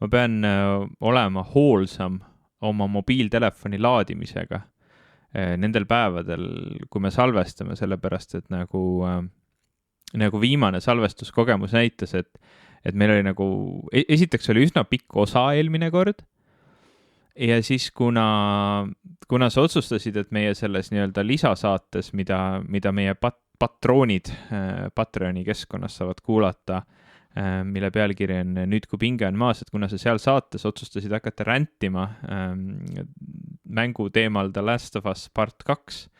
ma pean olema hoolsam oma mobiiltelefoni laadimisega nendel päevadel, kui me salvestame, sellepärast, et nagu viimane salvestuskogemus näitas, et meil oli nagu, esiteks oli üsna pikk osa eelmine kord, ja siis kuna sa otsustasid, et meie selles nii-öelda lisasaates, mida meie patroonid Patreoni keskkonnas saavad kuulata, mille pealkiri on Nüüd, kui pinge on maas, et kuna sa seal saates otsustasid hakata räntima mängu teemal The Last of Us Part 2,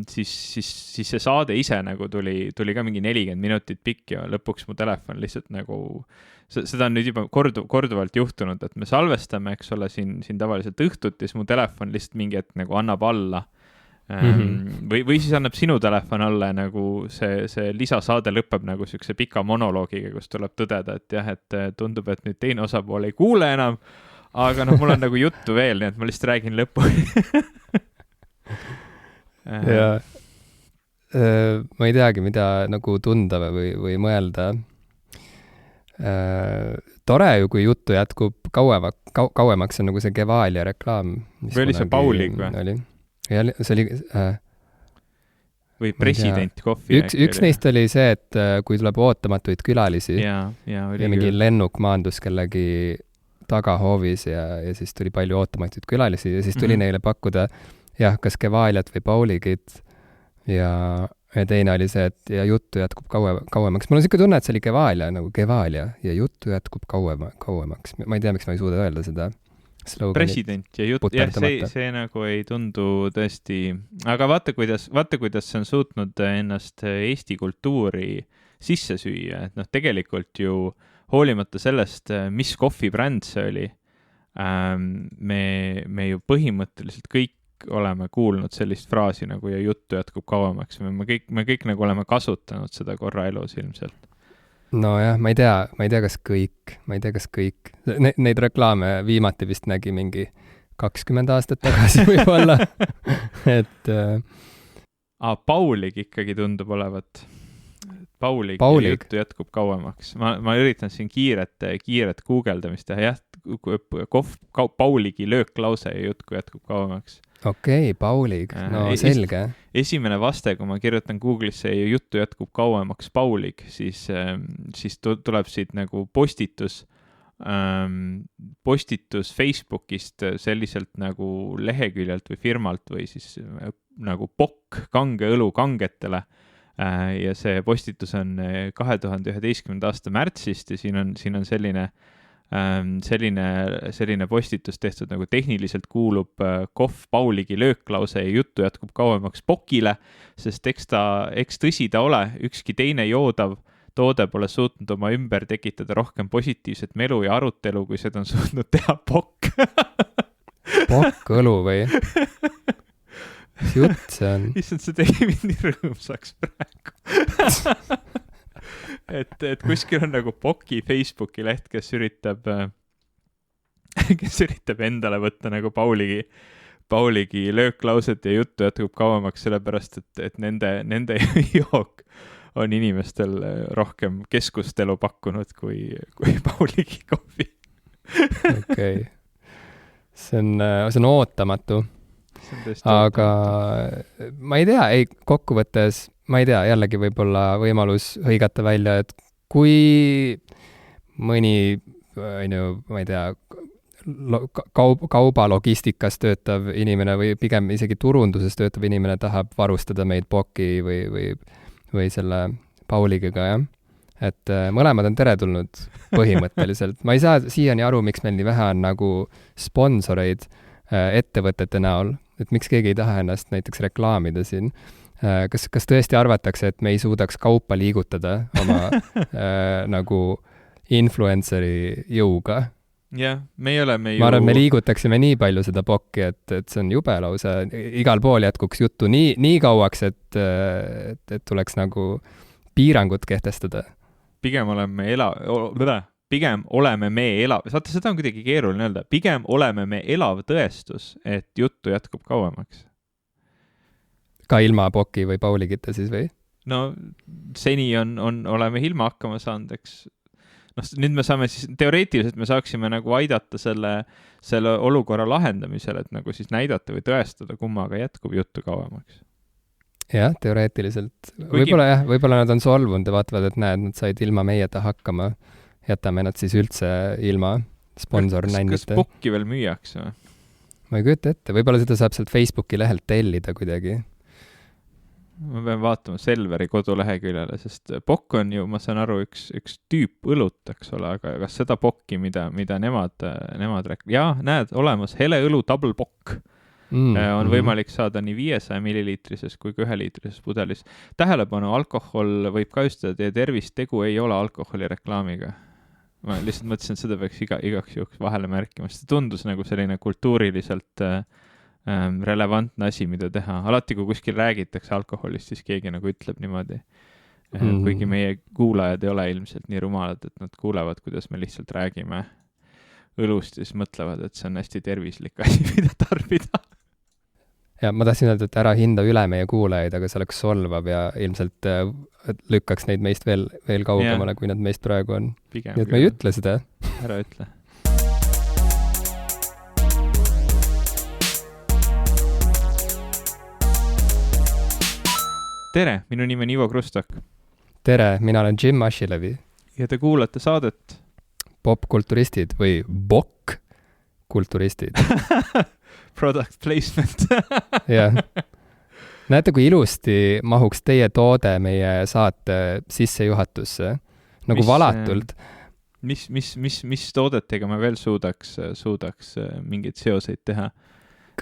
siis see saade ise nagu tuli ka mingi 40 minutit pikk ja lõpuks mu telefon lihtsalt nagu, seda on nüüd juba korduvalt juhtunud, et me salvestame, eks ole, siin tavaliselt õhtuti, siis mu telefon lihtsalt mingi hetk nagu annab alla. Või siis annab sinu telefon alla nagu see lisasaade lõpeb nagu siukse pika monoloogiga, kus tuleb tõdeda, et jah, et tundub, et nüüd teine osapool ei kuule enam, aga mul on nagu juttu veel, nii et ma lihtsalt räägin lõpuni. Ja ma ei teagi, mida nagu tunda või mõelda. Tore ju, kui juttu jätkub kauemaks, on nagu see Gevalia reklaam. Või oli see Paulig või? Ja see oli või President Coffee. Üks neist oli see, et kui tuleb ootamatuid külalisi ja mingi lennuk maandus kellegi tagahoovis ja siis tuli palju ootamatuid külalisi ja siis tuli neile pakkuda kas Gevaliat või Pauligit ja teine oli see, et ja juttu jätkub kauemaks. Mul on siuke tunne, et see oli Gevalia, nagu Gevalia ja juttu jätkub kauemaks. Ma ei tea, miks ma ei suuda öelda seda. President ja jutt, jah, see nagu ei tundu tõesti, aga vaata, kuidas see on suutnud ennast Eesti kultuuri sisse süüa, et tegelikult ju hoolimata sellest, mis kohvibränd see oli, me ju põhimõtteliselt kõik oleme kuulnud sellist fraasi nagu ja juttu jätkub kauemaks, me kõik nagu oleme kasutanud seda korra elus ilmselt. No jah, ma ei tea, kas kõik. Neid reklaame viimati vist nägi mingi 20 aastat tagasi võib-olla. Et Paulig ikkagi tundub olevat. Paulig. Juttu jätkub kauemaks. Ma üritan siin kiiret guugeldamist teha. Jah, Pauligi lööklause ja juttu jätkub kauemaks. Okei, Paulig. No selge. Esimene vaste, kui ma kirjutan Google'isse ja juttu jätkub kauemaks Paulig, siis tuleb siit nagu postitus Facebookist selliselt nagu leheküljelt või firmalt või siis nagu pokk kange õlu kangetele. Ja see postitus on 2011. aasta märtsist ja siin on selline postitus tehtud nagu tehniliselt kuulub kohv Pauligi lööklause ja juttu jätkub kauemaks pokile, sest eks tõsi ta ole, ükski teine joodav toode pole suutnud oma ümber tekitada rohkem positiivset melu ja arutelu, kui seda on suutnud teha pokk. Pokk õlu või? Mis jutt see on? Issand, see tegi mind nii rõõmsaks praegu. Et kuskil on nagu Poki Facebooki leht, kes üritab endale võtta nagu Pauligi lööklauset ja juttu jätkub kauemaks, sellepärast, et nende jook on inimestel rohkem keskustelu pakkunud kui Pauligi kohvi. Okei. See on ootamatu. Aga ma ei tea, kokkuvõttes ma ei tea, jällegi võib-olla võimalus hõigata välja, et kui mõni, ma ei tea, kaubalogistikas töötav inimene või pigem isegi turunduses töötav inimene tahab varustada meid Poki või selle Pauligiga, jah. Et mõlemad on teretulnud põhimõtteliselt. Ma ei saa siiani aru, miks meil nii vähe on nagu sponsoreid ettevõtete näol, et miks keegi ei taha ennast näiteks reklaamida siin. Kas tõesti arvatakse, et me ei suudaks kaupa liigutada oma nagu influenceri jõuga? Jah, me oleme ju... Ma arvan, me liigutaksime nii palju seda Pokki, et see on jube lausa. Igal pool jätkuks juttu nii kauaks, et tuleks nagu piirangud kehtestada. Pigem oleme saate, seda on kuidagi keeruline öelda. Pigem oleme me elav tõestus, et juttu jätkub kauemaks. Ka ilma Poki või Pauligita siis või? No seni oleme ilma hakkama saanud, eks. nüüd me saame siis, teoreetiliselt me saaksime nagu aidata selle olukorra lahendamisel, et nagu siis näidata või tõestada, kummaga jätkub juttu kauemaks. jah, teoreetiliselt. Võib-olla nad on solvunud ja vaatavad, et näed, nad said ilma meieta hakkama. Jätame nad siis üldse ilma sponsornännita. Kas pokki veel müüakse või? Ma ei kujuta ette. Võib-olla seda saab sealt Facebooki lehelt tellida kuidagi. Ma pean vaatama Selveri koduleheküljele, sest pokk on ju, ma saan aru, üks tüüp õlut, eks ole, aga kas seda pokki, mida nemad jaa, näed, olemas hele õlu double pokk on võimalik saada nii 500 milliliitrises kui ka 1 liitrises pudelis. Tähelepanu, alkohol võib kahjustada teie tervist, tegu ei ole alkoholireklaamiga. Ma lihtsalt mõtlesin, et seda peaks igaks juhuks vahele märkima, sest see tundus nagu selline kultuuriliselt relevantne asi, mida teha. Alati, kui kuskil räägitakse alkoholist, siis keegi nagu ütleb niimoodi. Kuigi meie kuulajad ei ole ilmselt nii rumalad, et nad kuulevad, kuidas me lihtsalt räägime õlust ja siis mõtlevad, et see on hästi tervislik asi, mida tarbida. Ja ma tahtsin öelda, et ära hinda üle meie kuulajaid, aga see oleks solvav ja ilmselt lükkaks neid meist veel kaugemale, kui nad meist praegu on. Nii et me ei ütle seda. Ära ütle. Tere, minu nimi on Ivo Krustok. Tere, mina olen Jim Ashilevi. Ja te kuulate saadet Popkulturistid või Bokk-kulturistid. Product placement. Jah. Näete, kui ilusti mahuks teie toode meie saate sissejuhatusse. Nagu valatult. Mis toodetega me veel suudaks mingeid seoseid teha?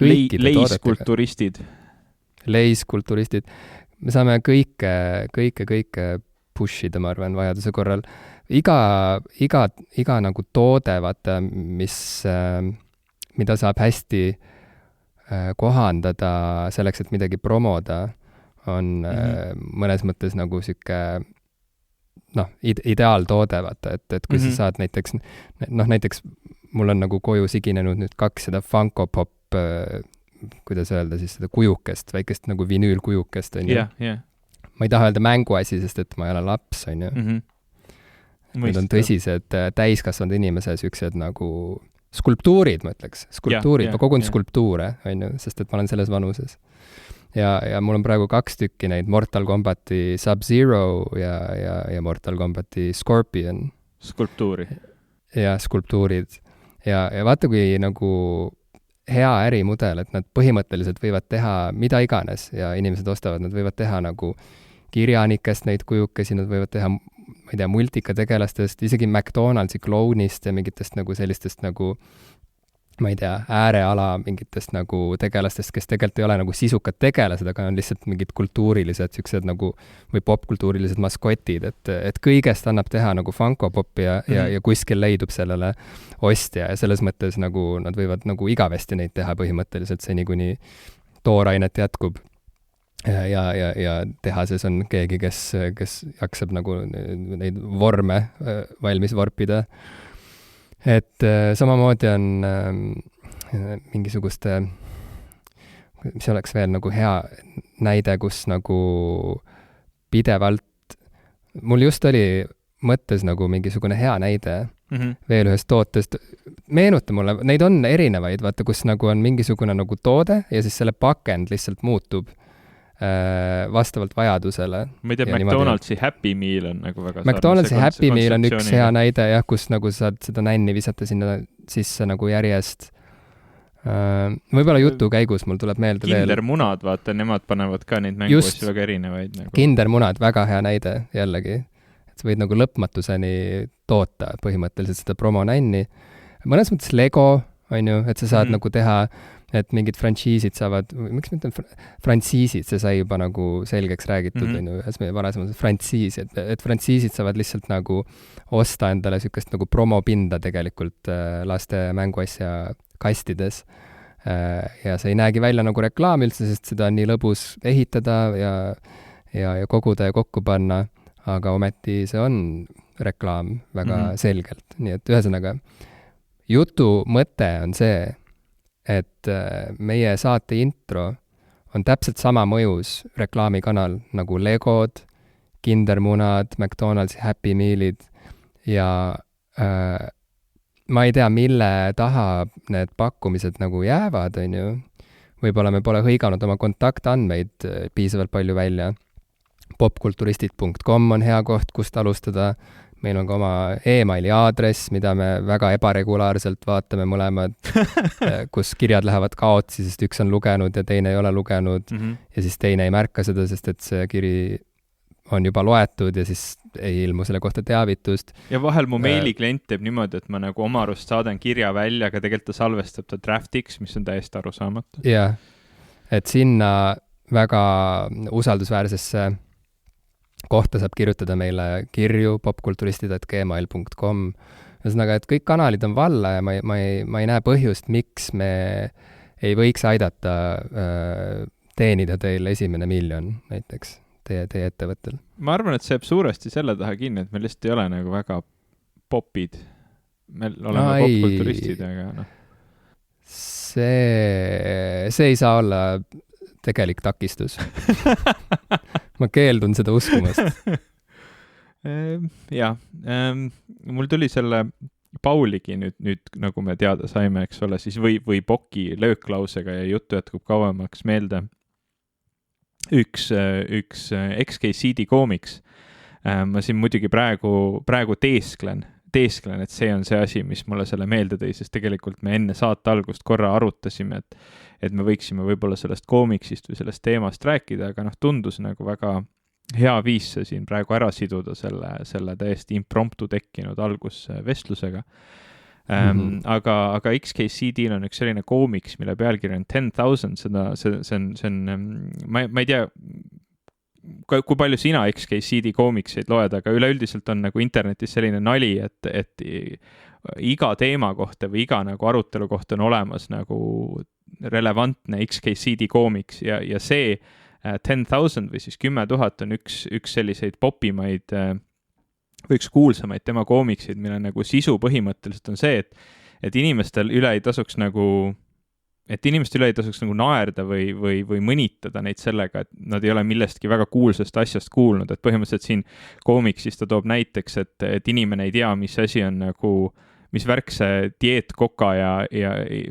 Leiskulturistid. Leiskulturistid. Me saame kõike pushida, ma arvan, vajaduse korral. Iga nagu toode, vaata, mida saab hästi kohandada selleks, et midagi promoda, on mõnes mõttes nagu siuke ideaaltoode, vaata, et kui sa saad näiteks mul on nagu koju siginenud nüüd 2 seda Funko Pop, kuidas öelda siis seda kujukest, väikest nagu vinüülkujukest, on ju. Ma ei taha öelda mänguasi, sest et ma ei ole laps, on ju. Need on tõsised täiskasvanud inimese siuksed nagu skulptuurid, ma ütleks. Ma kogun skulptuure, on ju, sest et ma olen selles vanuses. Ja mul on praegu 2 tükki neid Mortal Kombati Sub-Zero ja Mortal Kombati Scorpion. Skulptuuri. Ja skulptuurid. Ja vaata, kui nagu hea ärimudel, et nad põhimõtteliselt võivad teha mida iganes ja inimesed ostavad, nad võivad teha nagu kirjanikest neid kujukesi, nad võivad teha, ma ei tea, multikategelastest, isegi McDonaldsi klounist ja mingitest nagu sellistest nagu, ma ei tea, ääreala mingitest nagu tegelastest, kes tegelikult ei ole nagu sisukad tegelased, aga on lihtsalt mingid kultuurilised siuksed nagu või popkultuurilised maskotid, et kõigest annab teha nagu Funko Popi ja kuskil leidub sellele ostja ja selles mõttes nagu nad võivad nagu igavesti neid teha põhimõtteliselt seni, kuni toorainet jätkub. Ja tehases on keegi, kes jaksab nagu neid vorme valmis vorpida. Et samamoodi on mingisuguste, mis oleks veel nagu hea näide, kus nagu pidevalt, mul just oli mõttes nagu mingisugune hea näide veel ühest tootest. Meenuta mulle, neid on erinevaid, vaata, kus nagu on mingisugune nagu toode ja siis selle pakend lihtsalt muutub vastavalt vajadusele. Ma ei tea, McDonaldsi Happy Meal on nagu väga McDonaldsi Happy Meal on üks hea näide, jah, kus nagu saad seda nänni visata sinna sisse nagu järjest. Võib-olla jutu käigus mul tuleb meelde veel. Kindermunad, vaata, nemad panevad ka neid mänguasju väga erinevaid. Nagu. Kindermunad, väga hea näide jällegi. Et sa võid nagu lõpmatuseni toota põhimõtteliselt seda promonänni. Mõnes mõttes Lego, on ju, et sa saad nagu teha, et mingid frantsiisid saavad, miks ma ütlen frantsiisid, see sai juba nagu selgeks räägitud, on ju, ühes meie varasemas frantsiis, et frantsiisid saavad lihtsalt nagu osta endale sükest nagu promopinda tegelikult laste mänguasja kastides. Ja see ei näegi välja nagu reklaam üldse, sest seda on nii lõbus ehitada ja koguda ja kokku panna, aga ometi see on reklaam väga selgelt. Nii et ühesõnaga, jutu mõte on see, et meie saate intro on täpselt sama mõjus reklaamikanal nagu Legod, Kindermunad, McDonaldsi Happy Mealid ja ma ei tea, mille taha need pakkumised nagu jäävad, on ju. Võib-olla me pole hõiganud oma kontaktandmeid piisavalt palju välja. popkulturistid.com on hea koht, kust alustada. Meil on ka oma emaili aadress, mida me väga ebaregulaarselt vaatame mõlemad, kus kirjad lähevad kaotsi, sest üks on lugenud ja teine ei ole lugenud ja siis teine ei märka seda, sest et see kiri on juba loetud ja siis ei ilmu selle kohta teavitust. Ja vahel mu meiliklient teeb niimoodi, et ma nagu oma arust saadan kirja välja, aga tegelikult ta salvestab ta draftiks, mis on täiesti arusaamatu. Jah, et sinna väga usaldusväärsesse kohta saab kirjutada meile kirju popkulturistid@gmail.com. Ühesõnaga, et kõik kanalid on valla ja ma ei näe põhjust, miks me ei võiks aidata teenida teil esimene miljon näiteks teie ettevõttel. Ma arvan, et see jääb suuresti selle taha kinni, et meil lihtsalt ei ole nagu väga popid. Me oleme popkulturistid, aga noh. See ei saa olla tegelik takistus. Ma keeldun seda uskumast. Jah, mul tuli selle Pauligi nüüd nagu me teada saime, eks ole, siis või Poki lööklausega ja juttu jätkub kauemaks meelde üks XKCD koomiks. Ma siin muidugi praegu teesklen, et see on see asi, mis mulle selle meelde tõi, sest tegelikult me enne saate algust korra arutasime, et me võiksime võib-olla sellest koomiksist või sellest teemast rääkida, aga noh, tundus nagu väga hea viis see siin praegu ära siduda selle täiesti impromptu tekkinud algusvestlusega. Aga XKCD-l on üks selline koomiks, mille pealkiri on 10,000, see on, ma ei tea, kui palju sina XKCD koomikseid loed, aga üleüldiselt on nagu internetis selline nali, et iga teema kohta või iga nagu arutelu kohta on olemas nagu relevantne XKCD koomiks ja see 10,000 või siis 10,000 on üks selliseid popimaid või üks kuulsamaid tema koomikseid, mille nagu sisu põhimõtteliselt on see, et inimestel üle ei tasuks nagu naerda või mõnitada neid sellega, et nad ei ole millestki väga kuulsast asjast kuulnud, et põhimõtteliselt siin koomiksis ta toob näiteks, et inimene ei tea, mis asi on nagu, mis värk see dieetkoka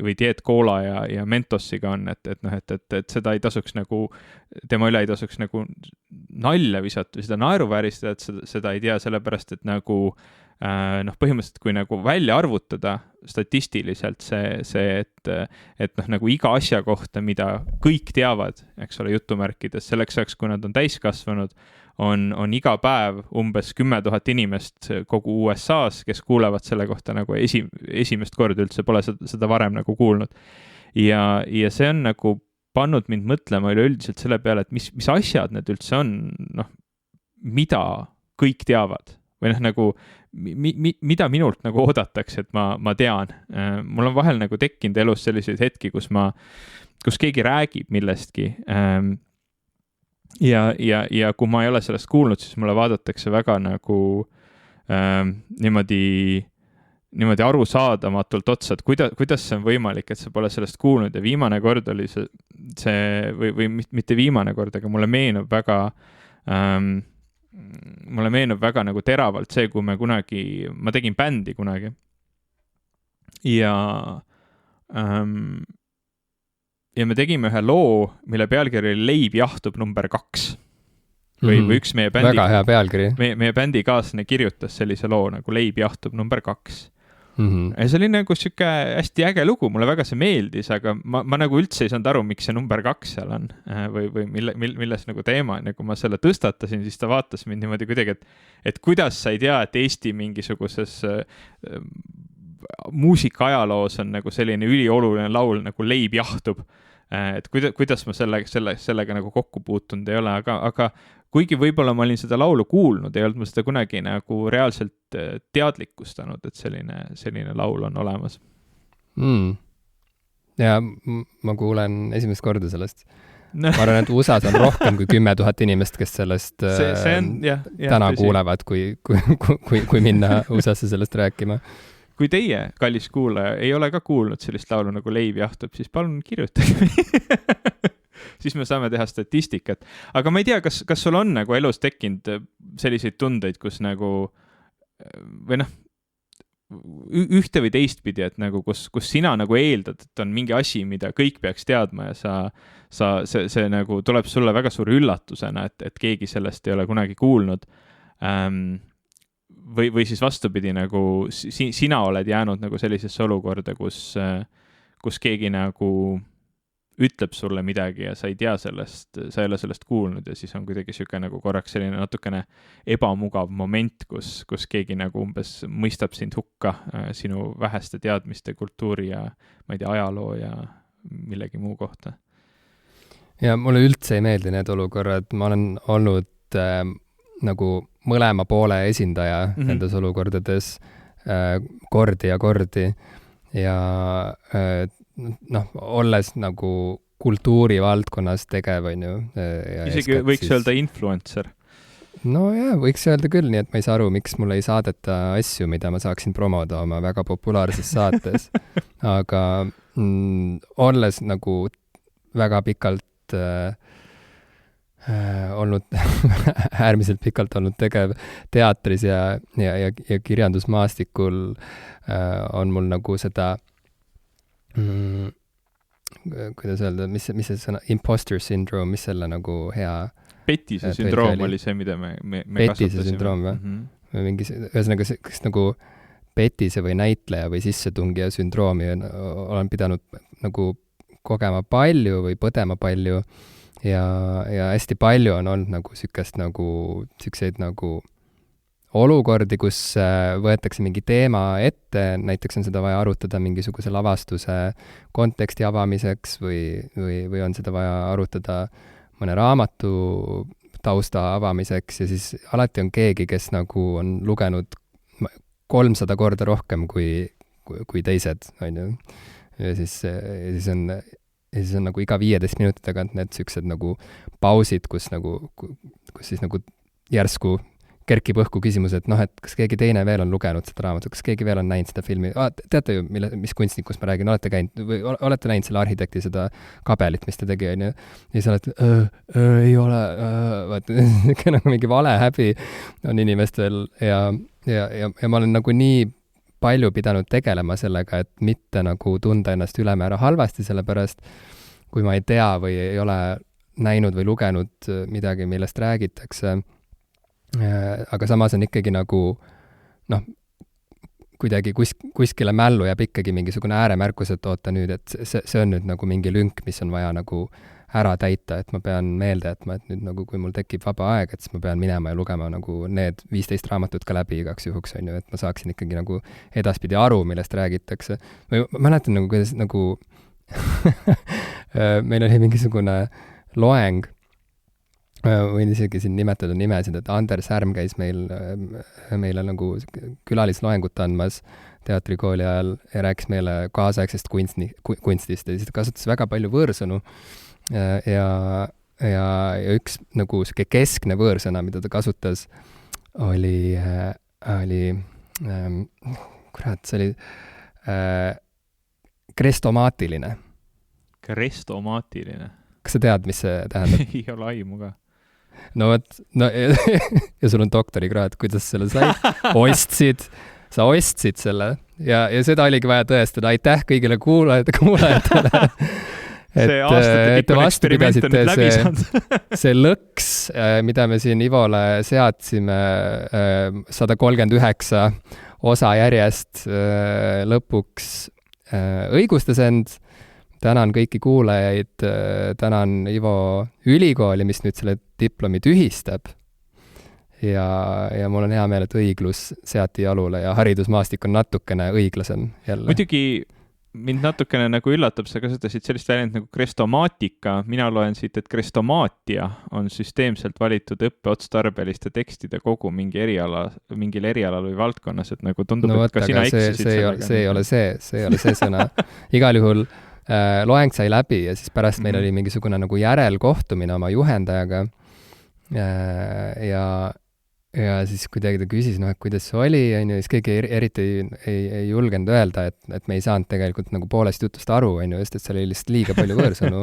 või dieetkoola ja mentossiga on, et seda ei tasuks nagu, tema üle ei tasuks nagu nalja visata või seda naeruvääristada, et seda ei tea sellepärast, et nagu põhimõtteliselt kui nagu välja arvutada statistiliselt see, et nagu iga asja kohta, mida kõik teavad, eks ole, jutumärkides, selleks ajaks, kui nad on täiskasvanud, on iga päev umbes 10,000 inimest kogu USA-s, kes kuulevad selle kohta nagu esimest korda üldse, pole seda varem nagu kuulnud. Ja see on nagu pannud mind mõtlema üleüldiselt selle peale, et mis asjad need üldse on, mida kõik teavad või nagu mida minult nagu oodatakse, et ma tean. Mul on vahel nagu tekkinud elus selliseid hetki, kus keegi räägib millestki ja kui ma ei ole sellest kuulnud, siis mulle vaadatakse väga nagu niimoodi arusaadamatult otsa, et kuidas see on võimalik, et sa pole sellest kuulnud ja viimane kord oli see või mitte viimane kord, aga mulle meenub väga nagu teravalt see, kui ma tegin bändi kunagi ja me tegime ühe loo, mille pealkiri oli Leib jahtub number 2 või üks meie bändi, väga hea pealkiri. Meie bändi kaaslane kirjutas sellise loo nagu Leib jahtub number 2. Ja see oli nagu siuke hästi äge lugu, mulle väga see meeldis, aga ma nagu üldse ei saanud aru, miks see number 2 seal on või milles nagu teema, nagu ma selle tõstatasin, siis ta vaatas mind niimoodi kuidagi, et kuidas sa ei tea, et Eesti mingisuguses muusikaajaloos on nagu selline ülioluline laul nagu Leib jahtub, et kuidas ma sellega nagu kokku puutunud ei ole, aga kuigi võib-olla ma olin seda laulu kuulnud, ei olnud ma seda kunagi nagu reaalselt teadlikustanud, et selline laul on olemas. Ja ma kuulen esimest korda sellest. Ma arvan, et USAs on rohkem kui 10,000 inimest, kes sellest täna kuulevad, kui minna USAsse sellest rääkima. Kui teie, kallis kuulaja, ei ole ka kuulnud sellist laulu nagu Leib jahtub, siis palun kirjutage. Siis me saame teha statistikat. Aga ma ei tea, kas sul on nagu elus tekkinud selliseid tundeid, kus nagu või ühte või teistpidi, et nagu kus sina nagu eeldad, et on mingi asi, mida kõik peaks teadma ja see nagu tuleb sulle väga suure üllatusena, et keegi sellest ei ole kunagi kuulnud. Või siis vastupidi, nagu sina oled jäänud nagu sellisesse olukorda, kus keegi nagu ütleb sulle midagi ja sa ei tea sellest, sa ei ole sellest kuulnud ja siis on kuidagi siuke nagu korraks selline natukene ebamugav moment, kus keegi nagu umbes mõistab sind hukka sinu väheste teadmiste, kultuuri ja ma ei tea, ajaloo ja millegi muu kohta. Ja mulle üldse ei meeldi need olukorrad, ma olen olnud nagu mõlema poole esindaja nendes olukordades kordi ja kordi ja olles nagu kultuurivaldkonnas tegev, on ju. Isegi võiks öelda influencer. No jah, võiks öelda küll, nii et ma ei saa aru, miks mulle ei saadeta asju, mida ma saaksin promoda oma väga populaarses saates. Aga olles nagu väga pikalt olnud äärmiselt pikalt olnud tegev teatris ja kirjandusmaastikul on mul nagu seda kuidas öelda, mis see sõna, imposter syndrome, mis selle nagu hea Pettise sündroom oli see, mida me Pettise sündroom või? Mingi, ühesõnaga, kas nagu Pettise või näitleja või sissetungija sündroomi olen pidanud nagu kogema palju või põdema palju ja hästi palju on olnud nagu siukseid nagu olukordi, kus võetakse mingi teema ette, näiteks on seda vaja arutada mingisuguse lavastuse konteksti avamiseks või on seda vaja arutada mõne raamatu tausta avamiseks ja siis alati on keegi, kes nagu on lugenud 300 korda rohkem kui teised, on ju. Ja siis on nagu iga 15 minuti tagant need siuksed nagu pausid, kus siis nagu järsku kerkib õhku küsimus, et et kas keegi teine veel on lugenud seda raamatut, kas keegi veel on näinud seda filmi, teate ju, mis kunstnikust ma räägin, olete käinud või olete näinud selle arhitekti seda kabelit, mis ta tegi, on ju, ja siis olete, ei ole, vaata, nagu mingi vale häbi on inimestel ja ma olen nagu nii palju pidanud tegelema sellega, et mitte nagu tunda ennast ülemäära halvasti, sellepärast kui ma ei tea või ei ole näinud või lugenud midagi, millest räägitakse, aga samas on ikkagi nagu kuidagi kuskile mällu jääb ikkagi mingisugune ääremärkus, et oota nüüd, et see on nüüd nagu mingi lünk, mis on vaja nagu ära täita, et ma pean meelde jätma, et nüüd nagu kui mul tekib vaba aeg, et siis ma pean minema ja lugema nagu need 15 raamatut ka läbi igaks juhuks, on ju, et ma saaksin ikkagi nagu edaspidi aru, millest räägitakse. Või ma mäletan nagu, kuidas nagu meil oli mingisugune loeng, võin isegi siin nimetada nimesid, et Anders Härm käis meile nagu külalisloengut andmas teatrikooli ajal ja rääkis meile kaasaegsest kunstist ja siis ta kasutas väga palju võõrsõnu ja üks nagu siuke keskne võõrsõna, mida ta kasutas, oli kurat, see oli krestomaatiline. Krestomaatiline? Kas sa tead, mis see tähendab? Ei ole aimu ka. No ja sul on doktorikraad, kuidas selle sai? Sa ostsid selle ja seda oligi vaja tõestada. Aitäh kõigile kuulajatele. et vastu pidasite see lõks, mida me siin Ivole seadsime 139 osa järjest lõpuks õigustas end. Tänan kõiki kuulajaid, tänan Ivo ülikooli, mis nüüd selle diplomi tühistab. Ja mul on hea meel, et õiglus seati jalule ja haridusmaastik on natukene õiglasem jälle. Muidugi mind natukene nagu üllatab, sa kasutasid sellist väljend nagu krestomaatika. Mina loen siit, et krestomaatia on süsteemselt valitud õppeotstarbeliste tekstide kogu mingil erialal või valdkonnas, et nagu tundub, et ka sina eksisid sellega. See ei ole see sõna. Igal juhul loeng sai läbi ja siis pärast meil oli mingisugune nagu järelkohtumine oma juhendajaga ja siis kuidagi ta küsis, et kuidas see oli, ja siis keegi eriti ei julgenud öelda, et me ei saanud tegelikult nagu poolest jutust aru, sest et seal oli lihtsalt liiga palju võõrsõnu.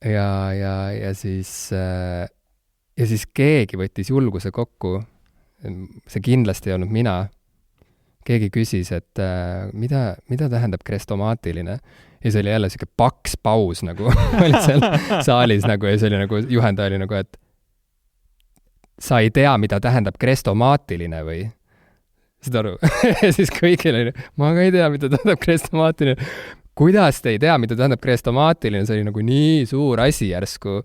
Ja siis keegi võttis julguse kokku, see kindlasti ei olnud mina, keegi küsis, et mida tähendab krestomaatiline. Ja see oli jälle siuke paks paus nagu oli seal saalis nagu ja see oli nagu, juhendaja oli nagu, et sa ei tea, mida tähendab krestomaatiline või? Saad aru? Ja siis kõigil oli, ma ka ei tea, mida tähendab krestomaatiline. Kuidas te ei tea, mida tähendab krestomaatiline? See oli nagu nii suur asi järsku.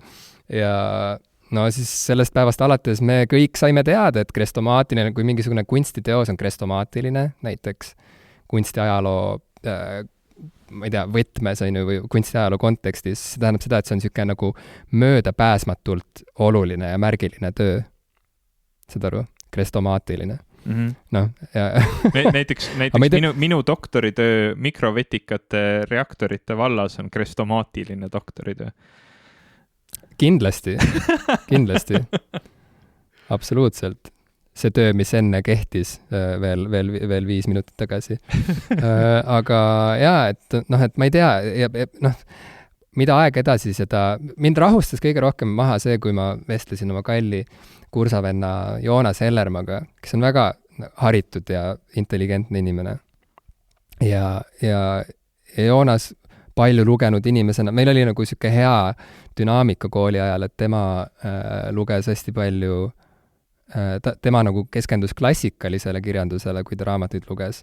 Ja no siis sellest päevast alates me kõik saime teada, et krestomaatiline, kui mingisugune kunstiteos on krestomaatiline, näiteks kunstiajaloo ma ei tea, võtmes on ju, või kunstiajaloo kontekstis, see tähendab seda, et see on niisugune nagu möödapääsmatult oluline ja märgiline töö. Saad aru? Krestomaatiline. Noh, ja näiteks minu doktoritöö mikrovetikate reaktorite vallas on krestomaatiline doktoritöö. Kindlasti. Absoluutselt. See töö, mis enne kehtis veel 5 minutit tagasi. Aga jaa, et ma ei tea, mida aeg edasi seda, mind rahustas kõige rohkem maha see, kui ma vestlesin oma kalli kursavenna Joonas Hellermaga, kes on väga haritud ja intelligentne inimene. Ja Joonas palju lugenud inimesena, meil oli nagu siuke hea dünaamika kooli ajal, et tema luges hästi palju, tema nagu keskendus klassikalisele kirjandusele, kui ta raamatuid luges.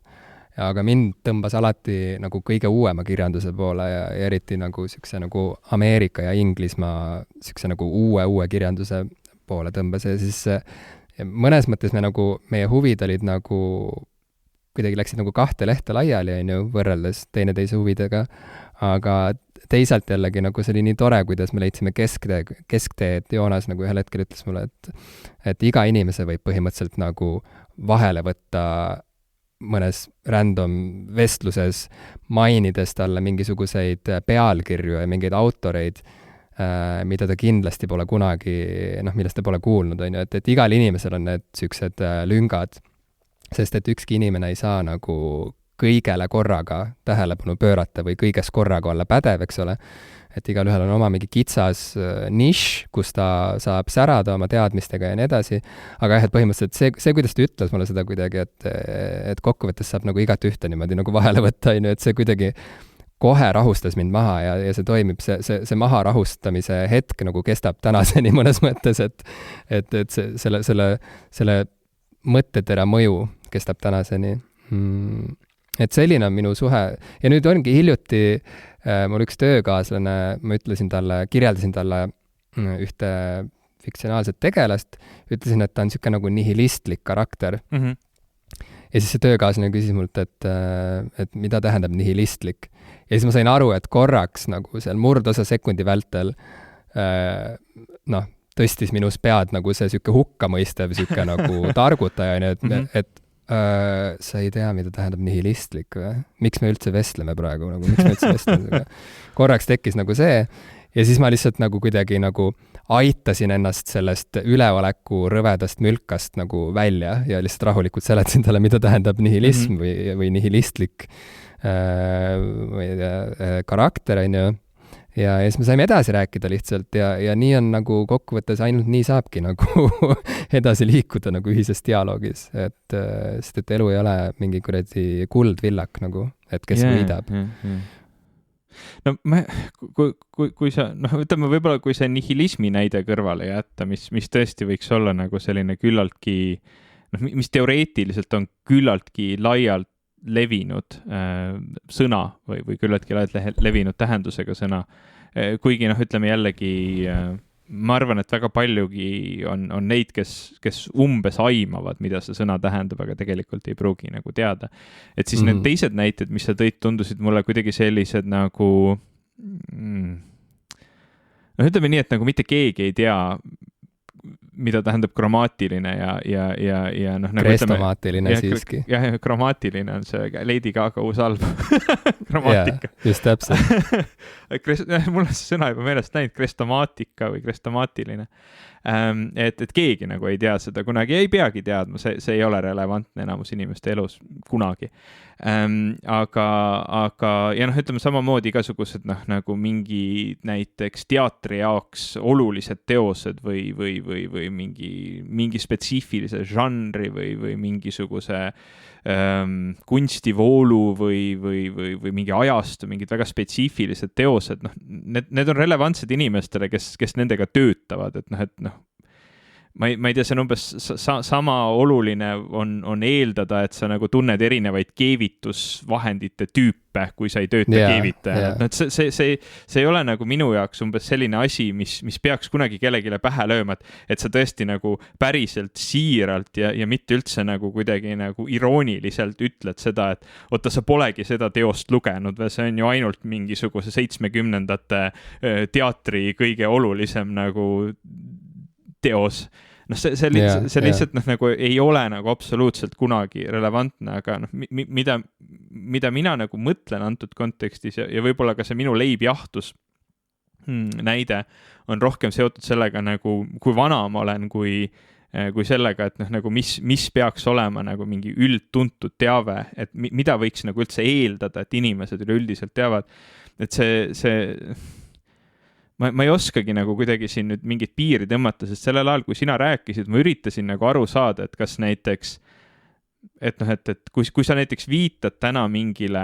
Aga mind tõmbas alati nagu kõige uuema kirjanduse poole ja eriti nagu siukse nagu Ameerika ja Inglismaa siukse nagu uue kirjanduse poole tõmbas ja siis mõnes mõttes meie huvid olid nagu kuidagi läksid nagu 2 lehte laiali, on ju, võrreldes teineteise huvidega, aga teisalt jällegi nagu see oli nii tore, kuidas me leidsime keskteed. Joonas nagu ühel hetkel ütles mulle, et iga inimese võib põhimõtteliselt nagu vahele võtta mõnes random vestluses, mainides talle mingisuguseid pealkirju ja mingeid autoreid, mida ta kindlasti pole kunagi, millest ta pole kuulnud, on ju, et igal inimesel on need siuksed lüngad, sest et ükski inimene ei saa nagu kõigele korraga tähelepanu pöörata või kõiges korraga olla pädev, eks ole. Et igalühel on oma mingi kitsas nišš, kus ta saab särada oma teadmistega ja nii edasi. Aga jah, et põhimõtteliselt see, kuidas ta ütles mulle seda kuidagi, et kokkuvõttes saab nagu igat ühte niimoodi nagu vahele võtta, et see kuidagi kohe rahustas mind maha ja see toimib, see maha rahustamise hetk nagu kestab tänaseni mõnes mõttes, et selle mõttetera mõju kestab tänaseni. Et selline on minu suhe. Ja nüüd ongi hiljuti mul üks töökaaslane, ma kirjeldasin talle ühte fiktsionaalset tegelast, ütlesin, et ta on siuke nagu nihilistlik karakter. Ja siis see töökaaslane küsis mult, et mida tähendab nihilistlik. Ja siis ma sain aru, et korraks nagu seal murdosa sekundi vältel tõstis minus pead nagu see siuke hukkamõistev siuke nagu targutaja, et sa ei tea, mida tähendab nihilistlik või? Miks me üldse vestleme praegu? Miks me üldse vestleme? Korraks tekkis nagu see ja siis ma lihtsalt nagu kuidagi nagu aitasin ennast sellest üleoleku rõvedast mülkast nagu välja ja lihtsalt rahulikult seletasin talle, mida tähendab nihilism või nihilistlik karakter, on ju. Ja siis me saime edasi rääkida lihtsalt ja nii on nagu kokkuvõttes ainult nii saabki nagu edasi liikuda nagu ühises dialoogis, sest elu ei ole mingi kuradi kuldvillak nagu, et kes võidab. No kui sa, ütleme võib-olla kui see nihilismi näide kõrvale jätta, mis tõesti võiks olla nagu selline küllaltki, mis teoreetiliselt on küllaltki laialt levinud sõna või küllaltki laialt levinud tähendusega sõna. Kuigi ütleme jällegi, ma arvan, et väga paljugi on neid, kes umbes aimavad, mida see sõna tähendab, aga tegelikult ei pruugi nagu teada. Et siis need teised näited, mis sa tõid, tundusid mulle kuidagi sellised nagu ütleme nii, et nagu mitte keegi ei tea, mida tähendab grammaatiline ja krestomaatiline siiski. Jah, grammaatiline on see Lady Gaga uus album. Grammaatika. Ja, just täpselt. Mul on see sõna juba meelest läinud, krestomaatika või krestomaatiline. Et keegi nagu ei tea seda kunagi, ei peagi teadma, see ei ole relevantne enamus inimeste elus kunagi. aga ja noh, ütleme samamoodi igasugused noh, nagu mingi näiteks teatri jaoks olulised teosed või mingi spetsiifilise žanri või mingisuguse kunstivoolu või mingi ajastu, mingid väga spetsiifilised teosed, noh, need on relevantsed inimestele, kes nendega töötavad, et noh, ma ei tea, see on umbes sama oluline on eeldada, et sa nagu tunned erinevaid keevitusvahendite tüüpe, kui sa ei tööta keevitajana. Et see ei ole nagu minu jaoks umbes selline asi, mis peaks kunagi kellelegi pähe lööma, et sa tõesti nagu päriselt siiralt ja mitte üldse nagu kuidagi nagu irooniliselt ütled seda, et oota, sa polegi seda teost lugenud või see on ju ainult mingisuguse 70ndate teatri kõige olulisem nagu teos. Noh, see lihtsalt noh, nagu ei ole nagu absoluutselt kunagi relevantne, aga noh, mida mina nagu mõtlen antud kontekstis ja võib-olla ka see minu leibjahtus näide on rohkem seotud sellega nagu, kui vana ma olen, kui sellega, et noh, nagu mis peaks olema nagu mingi üldtuntud teave, et mida võiks nagu üldse eeldada, et inimesed üleüldiselt teavad, et see ma ei oskagi nagu kuidagi siin nüüd mingit piiri tõmmata, sest sellel ajal, kui sina rääkisid, ma üritasin nagu aru saada, et kas näiteks, et kui sa näiteks viitad täna mingile,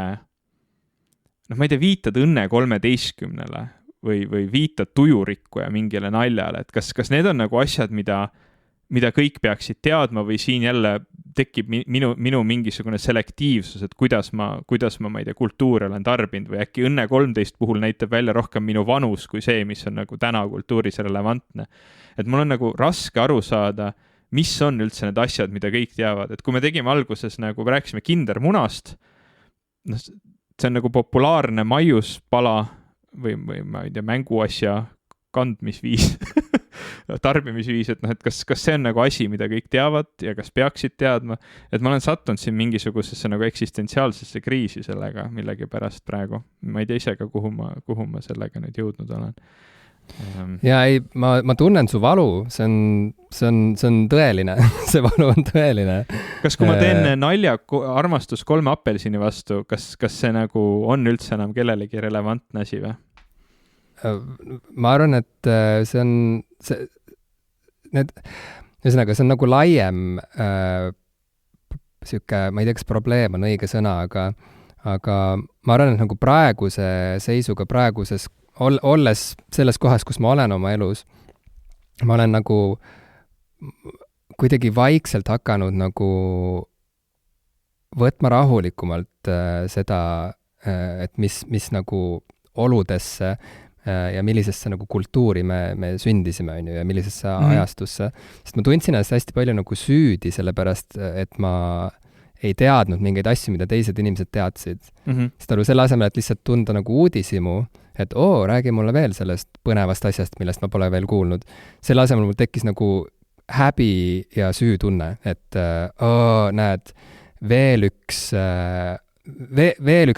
noh, ma ei tea, viitad Õnne 13-le või viitad Tujurikkuja mingile naljale, et kas need on nagu asjad, mida kõik peaksid teadma või siin jälle tekib minu mingisugune selektiivsus, et kuidas ma ei tea, kultuuri olen tarbinud või äkki Õnne 13 puhul näitab välja rohkem minu vanus kui see, mis on nagu täna kultuuris relevantne. Et mul on nagu raske aru saada, mis on üldse need asjad, mida kõik teavad. Et kui me tegime alguses nagu, rääkisime kindermunast, no, see on nagu populaarne maiuspala või ma ei tea, mänguasja kandmisviis tarbimisviis, et noh, et kas see on nagu asi, mida kõik teavad ja kas peaksid teadma, et ma olen sattunud siin mingisugusesse nagu eksistentsiaalsesse kriisi sellega millegipärast praegu. Ma ei tea ise ka, kuhu ma sellega nüüd jõudnud olen. Ja ei, ma tunnen su valu, see on tõeline, see valu on tõeline. Kas kui ma teen nalja armastus 3 apelsini vastu, kas see nagu on üldse enam kellelegi relevantne asi või? Ma arvan, et see on ühesõnaga, see on nagu laiem sihuke, ma ei tea, kas probleem on õige sõna, aga ma arvan, et nagu praeguse seisuga, olles selles kohas, kus ma olen oma elus, ma olen nagu kuidagi vaikselt hakanud nagu võtma rahulikumalt seda, et mis nagu oludesse ja millisesse nagu kultuuri me sündisime, on ju, ja millisesse ajastusse. Sest ma tundsin ennast hästi palju nagu süüdi, sellepärast, et ma ei teadnud mingeid asju, mida teised inimesed teadsid. Sest selle asemel, et lihtsalt tunda nagu uudisimu, et räägi mulle veel sellest põnevast asjast, millest ma pole veel kuulnud. Selle asemel mul tekkis nagu häbi ja süütunne, et näed, veel üks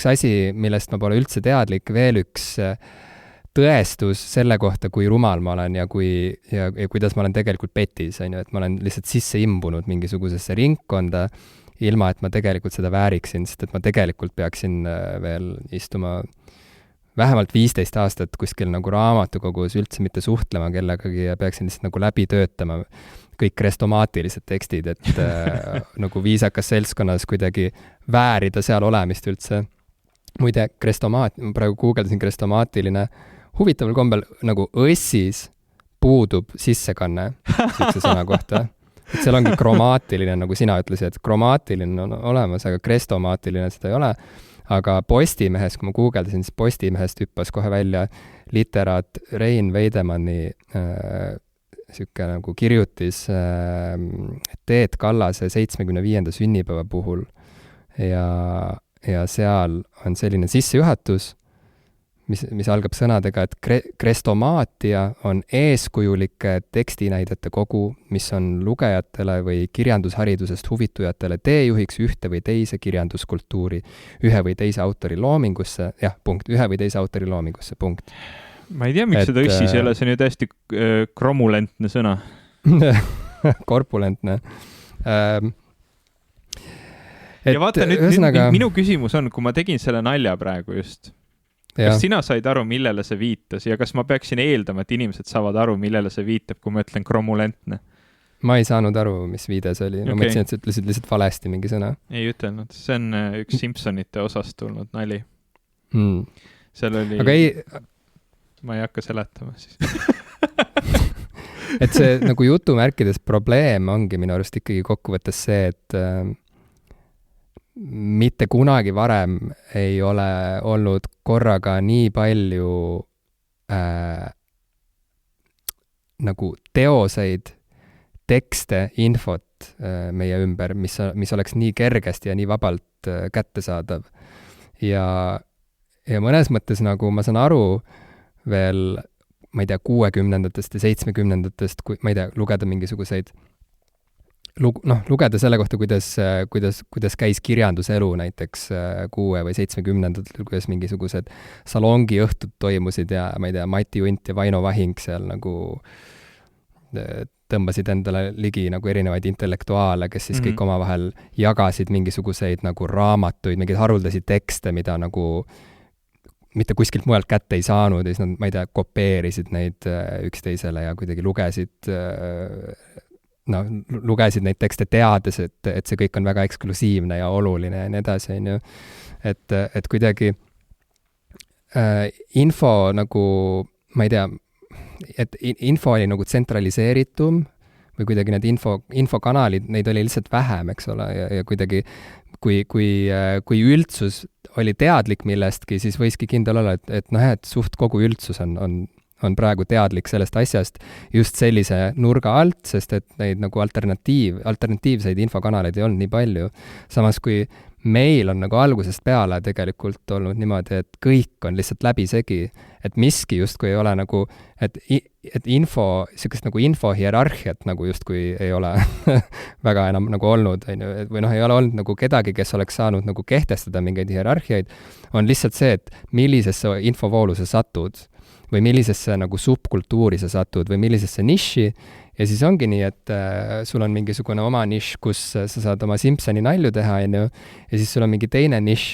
asi, millest ma pole üldse teadlik, veel üks tõestus selle kohta, kui rumal ma olen ja kuidas ma olen tegelikult petis, on ju, et ma olen lihtsalt sisse imbunud mingisugusesse ringkonda, ilma et ma tegelikult seda vääriksin, sest et ma tegelikult peaksin veel istuma vähemalt 15 aastat kuskil nagu raamatukogus, üldse mitte suhtlema kellegagi ja peaksin lihtsalt nagu läbi töötama kõik krestomaatilised tekstid, et nagu viisakas seltskonnas kuidagi väärida seal olemist üldse. Muide, ma praegu guugeldasin krestomaatiline, huvitaval kombel nagu õssis puudub sissekanne siukse sõna kohta. Et seal ongi kromaatiline, nagu sina ütlesid, et kromaatiline on olemas, aga krestomaatiline seda ei ole. Aga Postimehes, kui ma guugeldasin, siis Postimehest hüppas kohe välja literaat Rein Veidemanni siuke nagu kirjutis Teet Kallase 75. sünnipäeva puhul. Ja seal on selline sissejuhatus, mis algab sõnadega, et krestomaatia on eeskujulike tekstinäidete kogu, mis on lugejatele või kirjandusharidusest huvitujatele teejuhiks ühte või teise kirjanduskultuuri, ühe või teise autori loomingusse, ühe või teise autori loomingusse, punkt. Ma ei tea, miks seda õssis ei ole, see on ju täiesti kromulentne sõna. Korpulentne. ja vaata nüüd minu küsimus on, kui ma tegin selle nalja praegu just, kas sina said aru, millele see viitas ja kas ma peaksin eeldama, et inimesed saavad aru, millele see viitab, kui ma ütlen kromulentne? Ma ei saanud aru, mis viide see oli. Ma mõtlesin, et sa ütlesid lihtsalt valesti mingi sõna. Ei ütelnud. See on üks Simpsonite osast tulnud nali. Seal oli... Aga ei... Ma ei hakka seletama siis. Et see nagu jutumärkides probleem ongi minu arust ikkagi kokkuvõttes see, et mitte kunagi varem ei ole olnud korraga nii palju nagu teoseid, tekste, infot meie ümber, mis oleks nii kergesti ja nii vabalt kättesaadav. Ja mõnes mõttes nagu ma saan aru veel, ma ei tea, 60-ndatest ja 70-ndatest, kui, ma ei tea, lugeda mingisuguseid, lugeda selle kohta, kuidas käis kirjanduselu näiteks 6 või 70-ndatel, kuidas mingisugused salongiõhtud toimusid ja ma ei tea, Mati Unt ja Vaino Vahing seal nagu tõmbasid endale ligi nagu erinevaid intellektuaale, kes siis kõik omavahel jagasid mingisuguseid nagu raamatuid, mingeid haruldasi tekste, mida nagu mitte kuskilt mujalt kätte ei saanud ja siis nad, ma ei tea, kopeerisid neid üksteisele ja kuidagi lugesid neid tekste teades, et see kõik on väga eksklusiivne ja oluline ja nii edasi, on ju. Et kuidagi info nagu, ma ei tea, et info oli nagu tsentraliseeritum või kuidagi need infokanalid, neid oli lihtsalt vähem, eks ole, ja kuidagi kui üldsus oli teadlik millestki, siis võiski kindel olla, et suht kogu üldsus on praegu teadlik sellest asjast just sellise nurga alt, sest et neid nagu alternatiivseid infokanaleid ei olnud nii palju. Samas kui meil on nagu algusest peale tegelikult olnud niimoodi, et kõik on lihtsalt läbisegi, et miski justkui ei ole nagu, et info, sellist nagu infohierarhiat nagu justkui ei ole väga enam nagu olnud, või ei ole olnud nagu kedagi, kes oleks saanud nagu kehtestada mingeid hierarhiaid, on lihtsalt see, et millisesse infovoolu sa satud või millisesse nagu subkultuuri sa satud või millisesse niši. Ja siis ongi nii, et sul on mingisugune oma nišš, kus sa saad oma Simpsoni nalju teha, ja siis sul on mingi teine nišš,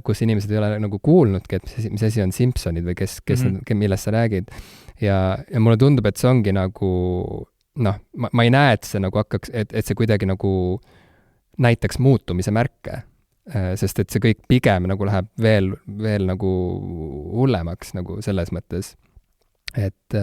kus inimesed ei ole nagu kuulnudki, et mis asi on Simpsonid või millest sa räägid. Ja mulle tundub, et see ongi nagu, ma ei näe, et see nagu hakkaks, et see kuidagi nagu näitaks muutumise märke, sest et see kõik pigem nagu läheb veel nagu hullemaks nagu selles mõttes, et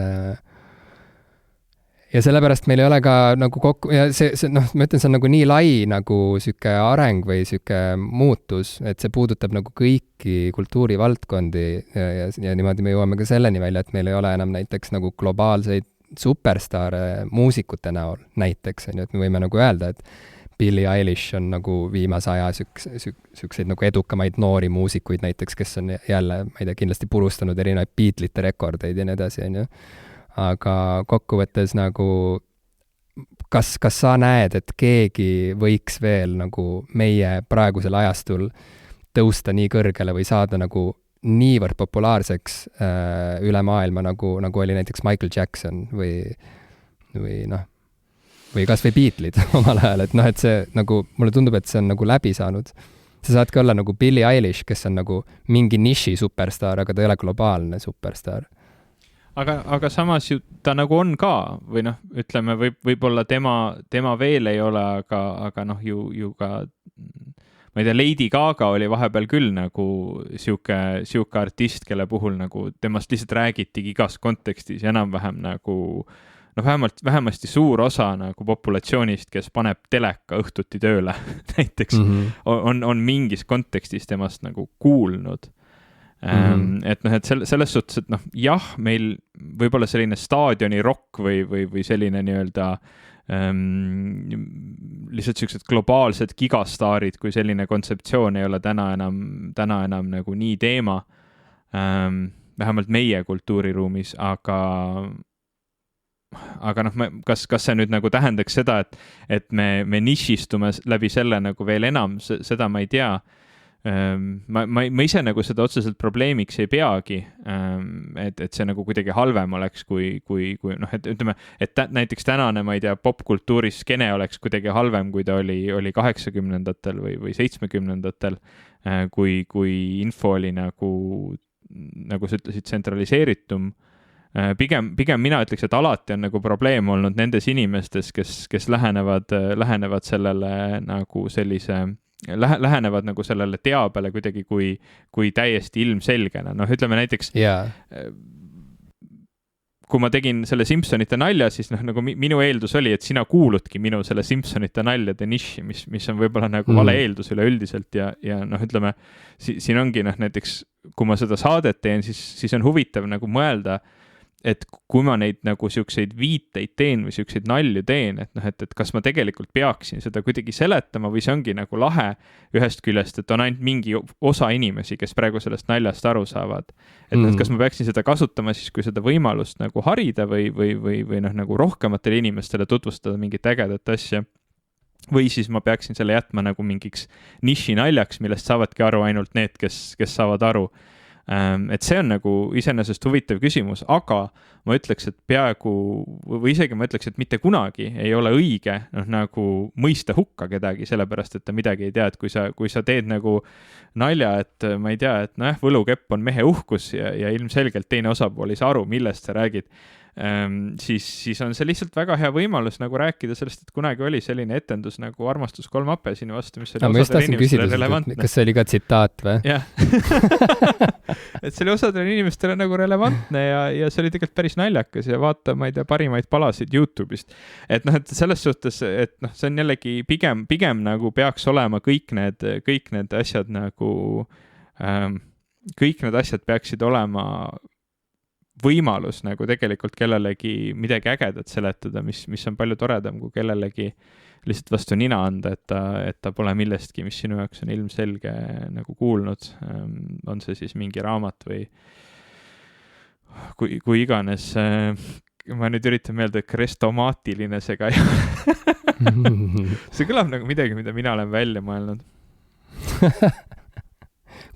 ja sellepärast meil ei ole ka nagu kokku, ja see ma ütlen, see on nagu nii lai nagu süke areng või süke muutus, et see puudutab nagu kõiki kultuurivaldkondi ja niimoodi me jõuame ka selleni välja, et meil ei ole enam näiteks nagu globaalseid superstaare muusikute näol näiteks, et me võime nagu öelda, et Billie Eilish on nagu viimase aja sükseid nagu edukamaid noori muusikuid näiteks, kes on jälle, ma ei tea, kindlasti purustanud erinevaid Beatlesite rekordeid ja nii edasi, on ju. Aga kokkuvõttes nagu, kas sa näed, et keegi võiks veel nagu meie praegusel ajastul tõusta nii kõrgele või saada nagu niivõrd populaarseks üle maailma, nagu oli näiteks Michael Jackson või kas või Beatles'id omal ajal, et see nagu, mulle tundub, et see on nagu läbi saanud. Sa saadki olla nagu Billie Eilish, kes on nagu mingi niši superstaar, aga ta ei ole globaalne superstaar. Aga samas ju ta nagu on ka, või ütleme, võib-olla tema veel ei ole, aga ju ka, ma ei tea, Lady Gaga oli vahepeal küll nagu siuke artist, kelle puhul nagu temast lihtsalt räägitigi igas kontekstis ja enam-vähem nagu vähemasti suur osa nagu populatsioonist, kes paneb teleka õhtuti tööle näiteks, on mingis kontekstis temast nagu kuulnud. Et selles suhtes, et jah, meil võib-olla selline staadioni rock või selline nii-öelda lihtsalt sellised globaalsed gigastaarid, kui selline kontseptsioon ei ole täna enam nagu nii teema, vähemalt meie kultuuriruumis, aga kas see nüüd nagu tähendaks seda, et me nišistume läbi selle nagu veel enam, seda ma ei tea. ma ise nagu seda otseselt probleemiks ei peagi, et see nagu kuidagi halvem oleks, kui noh, et ütleme, et näiteks tänane, ma ei tea, popkultuuris skeene oleks kuidagi halvem, kui ta oli 80-ndatel või 70-ndatel, kui info oli nagu sa ütlesid, tsentraliseeritum. Pigem mina ütleks, et alati on nagu probleem olnud nendes inimestes, kes lähenevad sellele nagu lähenevad nagu sellele teabele kuidagi kui täiesti ilmselgena. Noh, ütleme näiteks, kui ma tegin selle Simpsonite nalja, siis noh, nagu minu eeldus oli, et sina kuuludki minu selle Simpsonite naljade niši, mis on võib-olla nagu vale eeldus üleüldiselt ja noh, ütleme, siin ongi noh, näiteks kui ma seda saadet teen, siis on huvitav nagu mõelda, et kui ma neid nagu siukseid viiteid teen või siukseid nalju teen, et noh, et kas ma tegelikult peaksin seda kuidagi seletama või see ongi nagu lahe ühest küljest, et on ainult mingi osa inimesi, kes praegu sellest naljast aru saavad. Et kas ma peaksin seda kasutama siis, kui seda võimalust nagu harida või noh, nagu rohkematele inimestele tutvustada mingit ägedat asja. Või siis ma peaksin selle jätma nagu mingiks niši naljaks, millest saavadki aru ainult need, kes saavad aru. Et see on nagu iseenesest huvitav küsimus, aga ma ütleks, et peaaegu või isegi ma ütleks, et mitte kunagi ei ole õige noh, nagu mõista hukka kedagi, sellepärast, et ta midagi ei tea, et kui sa teed nagu nalja, et ma ei tea, et noh, võlukepp on mehe uhkus ja ilmselgelt teine osapool ei saa aru, millest sa räägid, siis on see lihtsalt väga hea võimalus nagu rääkida sellest, et kunagi oli selline etendus nagu Armastus 3 apelsini vastu, mis oli osadele inimestele relevantne. Kas see oli ka tsitaat või? Jah. Et see oli osadele inimestele nagu relevantne ja see oli tegelikult päris naljakas ja vaata, ma ei tea, parimaid palasid YouTube'ist. Et noh, et selles suhtes, et noh, see on jällegi pigem nagu peaks olema kõik need asjad nagu, kõik need asjad peaksid olema võimalus nagu tegelikult kellelegi midagi ägedat seletada, mis on palju toredam kui kellelegi lihtsalt vastu nina anda, et ta pole millestki, mis sinu jaoks on ilmselge nagu kuulnud. On see siis mingi raamat või kui iganes. Ma nüüd üritan meelde, krestomaatiline see ka ei ole. See kõlab nagu midagi, mida mina olen välja mõelnud.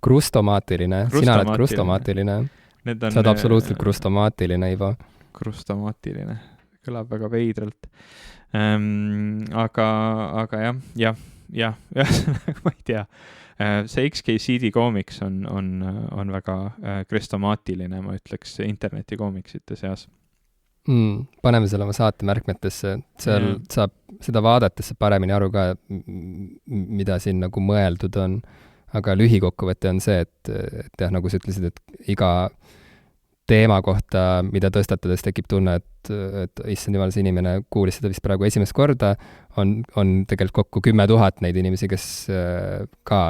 Krustomaatiline. Sina oled krustomaatiline. Sa oled absoluutselt krustomaatiline, Ivo. Krustomaatiline. Kõlab väga veidralt. Aga jah, ma ei tea. See XKCD koomiks on väga krestomaatiline, ma ütleks, internetikoomiksite seas. Paneme selle oma saate märkmetesse. Seal saab seda vaadates paremini aru ka, mida siin nagu mõeldud on. Aga lühikokkuvõte on see, et jah, nagu sa ütlesid, et iga teema kohta, mida tõstatades tekib tunne, et issand jumal, see inimene kuulis seda vist praegu esimest korda, on tegelikult kokku 10 000 neid inimesi, kes ka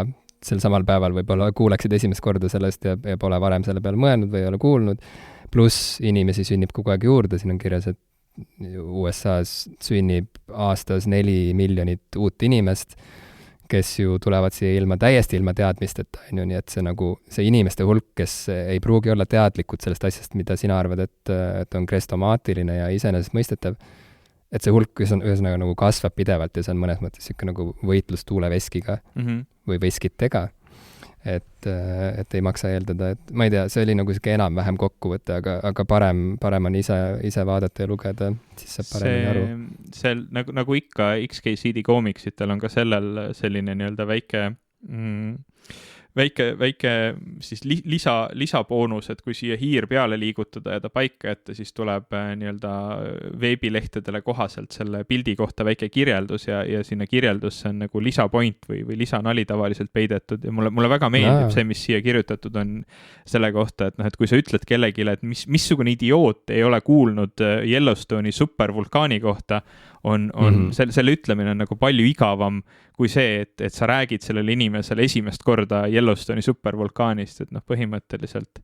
sel samal päeval võib-olla kuuleksid esimest korda sellest ja pole varem selle peale mõelnud või ei ole kuulnud. Pluss inimesi sünnib kogu aeg juurde, siin on kirjas, et USA-s sünnib aastas 4 miljonit uut inimest, kes ju tulevad siia täiesti ilma teadmisteta, nii et see inimeste hulk, kes ei pruugi olla teadlikud sellest asjast, mida sina arvad, et on krestomaatiline ja iseenesest mõistetav, et see hulk ühesõnaga nagu kasvab pidevalt ja see on mõnes mõttes siuke nagu võitlus tuuleveskiga või veskitega. Et ei maksa eeldada, et ma ei tea, see oli nagu siuke enam-vähem kokkuvõte, aga parem on ise vaadata ja lugeda, siis saab paremini aru. See nagu ikka XKCD koomiksitel on ka sellel selline nii-öelda väike siis lisaboonus, et kui siia hiir peale liigutada ja ta paika jätta, siis tuleb nii-öelda veebilehtedele kohaselt selle pildi kohta väike kirjeldus ja sinna kirjeldusse on nagu lisapoint või lisanali tavaliselt peidetud ja mulle väga meeldib see, mis siia kirjutatud on selle kohta, et noh, et kui sa ütled kellegile, et missugune idioot ei ole kuulnud Yellowstone'i supervulkaani kohta, selle ütlemine on nagu palju igavam kui see, et sa räägid sellele inimesele esimest korda Yellowstone'i supervulkaanist, et noh, põhimõtteliselt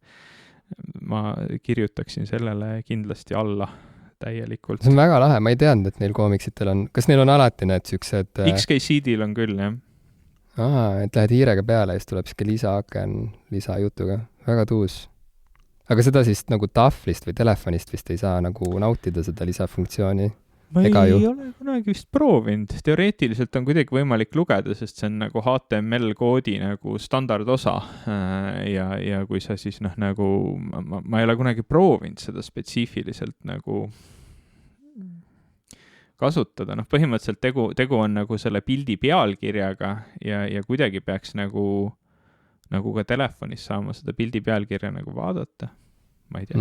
ma kirjutaksin sellele kindlasti alla täielikult. See on väga lahe, ma ei teadnud, et neil koomiksitel on, kas neil on alati need siuksed... XKCD-l on küll, jah. Et lähed hiirega peale ja siis tuleb siuke lisaaken lisajutuga. Väga tuus. Aga seda siis nagu tahvlist või telefonist vist ei saa nagu nautida seda lisafunktsiooni? ma ei ole kunagi vist proovinud. Teoreetiliselt on kuidagi võimalik lugeda, sest see on nagu HTML-koodi nagu standardosa. Ja kui sa siis nagu, ma ei ole kunagi proovinud seda spetsiifiliselt nagu kasutada. Põhimõtteliselt tegu on nagu selle pildi pealkirjaga ja kuidagi peaks nagu ka telefonis saama seda pildi pealkirja nagu vaadata. Ma ei tea.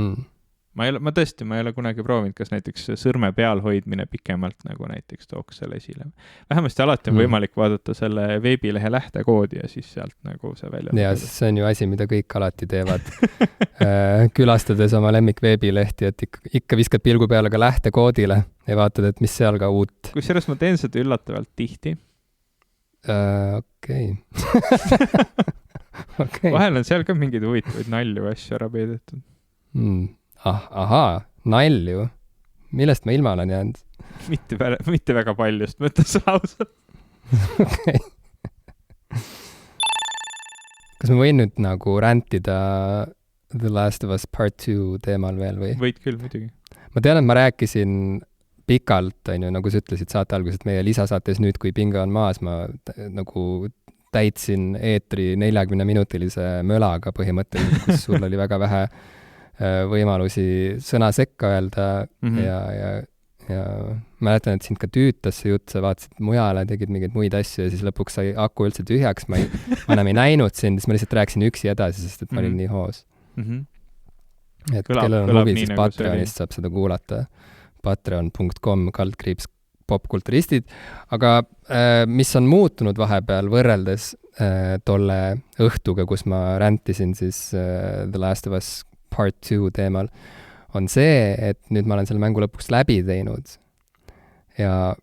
Ma ei ole kunagi proovinud, kas näiteks sõrme peal hoidmine pikemalt nagu näiteks tooks selle esile. Vähemasti alati on võimalik vaadata selle veebilehe lähtekoodi ja siis sealt nagu see välja. Ja see on ju asi, mida kõik alati teevad. Külastades oma lemmik veebilehti, et ikka viskad pilgu peale ka lähtekoodile ja vaatad, et mis seal ka uut. Kusjuures ma teen seda üllatavalt tihti. Okei. Vahel on seal ka mingeid huvitavaid nalju asju ära peidetud. Ahaa, nalju. Millest ma ilma olen jäänud? Mitte väga paljust, mõttes ausalt. Okay. Kas ma võin nüüd nagu räntida The Last of Us Part 2 teemal veel või? Võid küll, muidugi. Ma tean, et ma rääkisin pikalt, nagu sa ütlesid saate alguses, et meie lisasaates nüüd, kui pinge on maas, ma nagu täitsin eetri 40-minutilise mölaga põhimõtteliselt, kus sul oli väga vähe võimalusi sõna sekka öelda ja mäletan, et sind ka tüütas see jutt, sa vaatasid mujale, tegid mingeid muid asju ja siis lõpuks sai aku üldse tühjaks, ma enam ei näinud sind, siis ma lihtsalt rääkisin üksi edasi, sest et ma olin nii hoos. Et kellel on huvi, siis Patreonist saab seda kuulata. patreon.com/popkulturistid. Aga mis on muutunud vahepeal võrreldes tolle õhtuga, kus ma räntisin siis The Last of Us Part 2 teemal, on see, et nüüd ma olen selle mängu lõpuks läbi teinud. Ja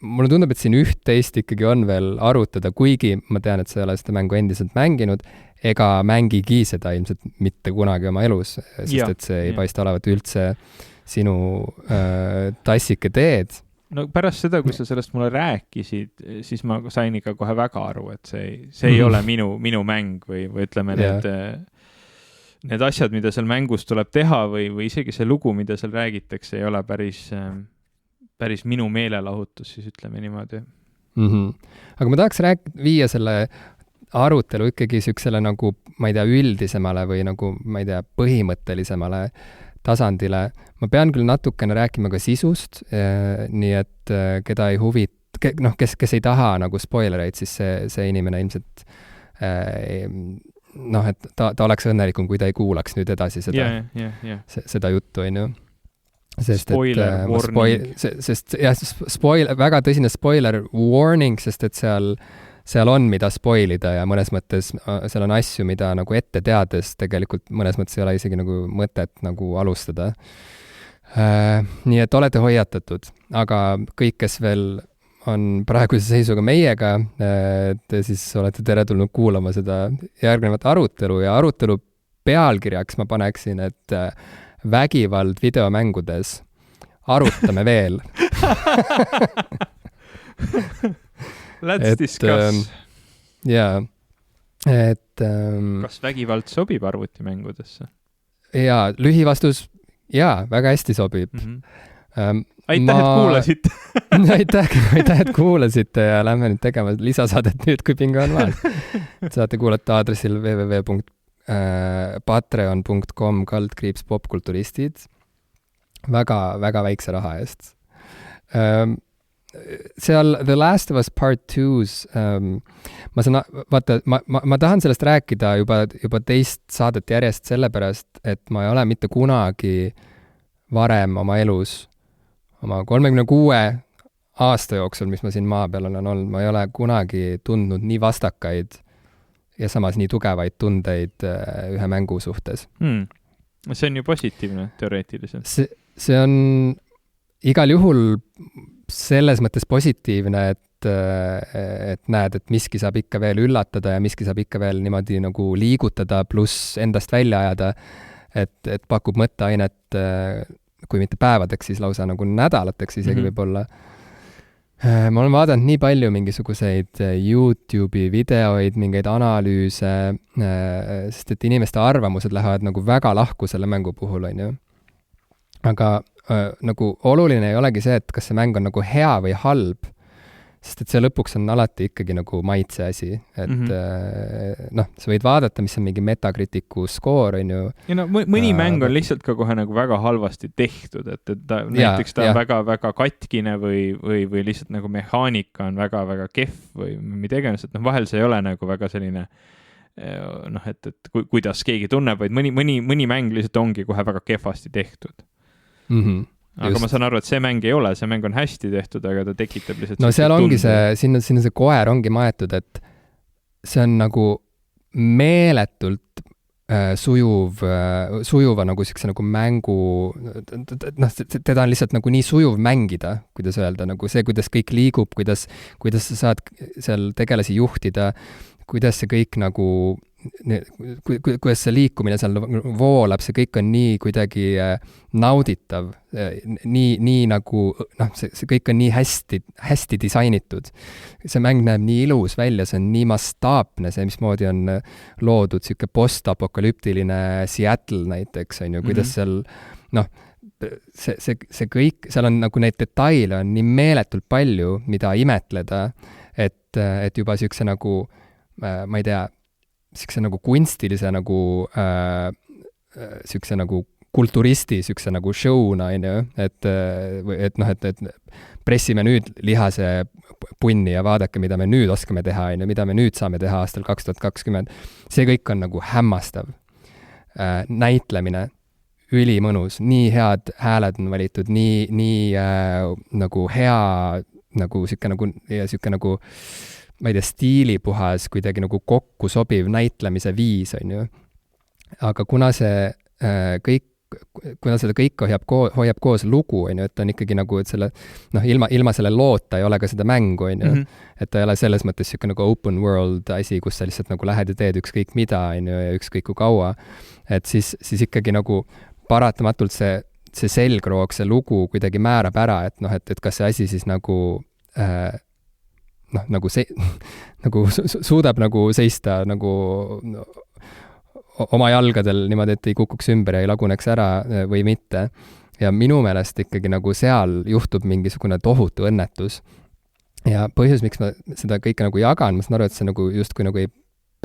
mulle tundub, et siin üht-teist ikkagi on veel arutada, kuigi ma tean, et sa ei ole seda mängu endiselt mänginud, ega mängigi seda ilmselt mitte kunagi oma elus, sest et see ei paista olevat üldse sinu tassike teed. No pärast seda, kui sa sellest mulle rääkisid, siis ma sain ikka kohe väga aru, et see ei ole minu mäng või ütleme need asjad, mida seal mängus tuleb teha või isegi see lugu, mida seal räägitakse, ei ole päris minu meelelahutus, siis ütleme niimoodi. Aga ma tahaks viia selle arutelu ikkagi süksele nagu, ma ei tea, üldisemale või nagu, ma ei tea, põhimõttelisemale tasandile. Ma pean küll natukene rääkima ka sisust, nii et keda ei kes ei taha nagu spoilereid, siis see inimene ilmselt et ta oleks õnnelikum, kui ta ei kuulaks nüüd edasi seda juttu, on ju. Spoiler warning. Sest väga tõsine spoiler warning, sest et seal on mida spoilida ja mõnes mõttes seal on asju, mida nagu ette teades tegelikult mõnes mõttes ei ole isegi nagu mõtet nagu alustada. Nii et olete hoiatatud, aga kõik, kes veel on praeguse seisuga meiega, te siis olete teretulnud kuulama seda järgnevat arutelu ja arutelu pealkirjaks ma paneksin, et vägivald videomängudes. Arutame veel. Let's discuss. Jaa. Kas vägivald sobib arvutimängudesse? Jaa, lühivastus, jaa, väga hästi sobib. Aitäh, et kuulasite. Aitäh, et kuulasite ja lähme nüüd tegema lisasaadet nüüd, kui pinge on maas. Saate kuulata aadressil www.patreon.com/popkulturistid. Väga väikse raha eest. Seal The Last of Us Part 2's ma tahan sellest rääkida juba teist saadet järjest sellepärast, et ma ei ole mitte kunagi varem oma elus oma 36 aasta jooksul, mis ma siin maa peal olen olnud, ma ei ole kunagi tundnud nii vastakaid ja samas nii tugevaid tundeid ühe mängu suhtes. See on ju positiivne teoreetiliselt. See on igal juhul selles mõttes positiivne, et näed, et miski saab ikka veel üllatada ja miski saab ikka veel niimoodi nagu liigutada pluss endast välja ajada, et pakub mõtteainet kui mitte päevadeks, siis lausa nagu nädalateks isegi võib-olla. Ma olen vaadanud nii palju mingisuguseid YouTube'i videoid, mingeid analüüse, sest et inimeste arvamused lähevad nagu väga lahku selle mängu puhul, on ju. Aga nagu oluline ei olegi see, et kas see mäng on nagu hea või halb, sest et see lõpuks on alati ikkagi nagu maitse asi, et noh, sa võid vaadata, mis on mingi Metacriticu skoor, on ju. Ja no mõni mäng on lihtsalt ka kohe nagu väga halvasti tehtud, et ta, näiteks ta on väga-väga katkine või lihtsalt nagu mehaanika on väga-väga kehv või mida iganes, et noh, vahel see ei ole nagu väga selline noh, et kuidas keegi tunneb, vaid mõni mäng lihtsalt ongi kohe väga kehvasti tehtud. Aga ma saan aru, et see mäng ei ole, see mäng on hästi tehtud, aga ta tekitab lihtsalt... No seal ongi see, sinna see koer ongi maetud, et see on nagu meeletult sujuva nagu siukse nagu mängu, noh, teda on lihtsalt nagu nii sujuv mängida, kuidas öelda, nagu see, kuidas kõik liigub, kuidas sa saad seal tegelasi juhtida, kuidas see kõik nagu kuidas see liikumine seal voolab, see kõik on nii kuidagi nauditav, nii nagu, noh, see kõik on nii hästi disainitud. See mäng näeb nii ilus välja, see on nii mastaapne, see mismoodi on loodud siuke postapokalüptiline Seattle näiteks, on ju, kuidas seal, noh, see kõik, seal on nagu neid detaile on nii meeletult palju, mida imetleda, et juba siukse nagu, ma ei tea, siukse nagu kunstilise nagu siukse nagu kulturisti siukse nagu show'na, on ju, et noh, et pressime nüüd lihase punni ja vaadake, mida me nüüd oskame teha, on ju, mida me nüüd saame teha aastal 2020. See kõik on nagu hämmastav. Näitlemine, ülimõnus, nii head hääled on valitud, nii nagu hea, nagu siuke nagu, ja siuke nagu ma ei tea, stiilipuhas, kuidagi nagu kokku sobiv näitlemise viis, on ju. Aga kuna see kõik, kuna seda kõik hoiab koos lugu, on ju, et on ikkagi nagu, et selle, noh, ilma selle loota ei ole ka seda mängu, on ju, et ta ei ole selles mõttes siuke nagu open world asi, kus sa lihtsalt nagu lähed ja teed ükskõik mida, on ju, ja ükskõik kui kaua, et siis ikkagi nagu paratamatult see selgroog, see lugu kuidagi määrab ära, et noh, et kas see asi siis nagu noh, nagu see, nagu suudab nagu seista nagu oma jalgadel niimoodi, et ei kukuks ümber ja ei laguneks ära või mitte. Ja minu meelest ikkagi nagu seal juhtub mingisugune tohutu õnnetus. Ja põhjus, miks ma seda kõike nagu jagan, ma saan aru, et see nagu justkui nagu ei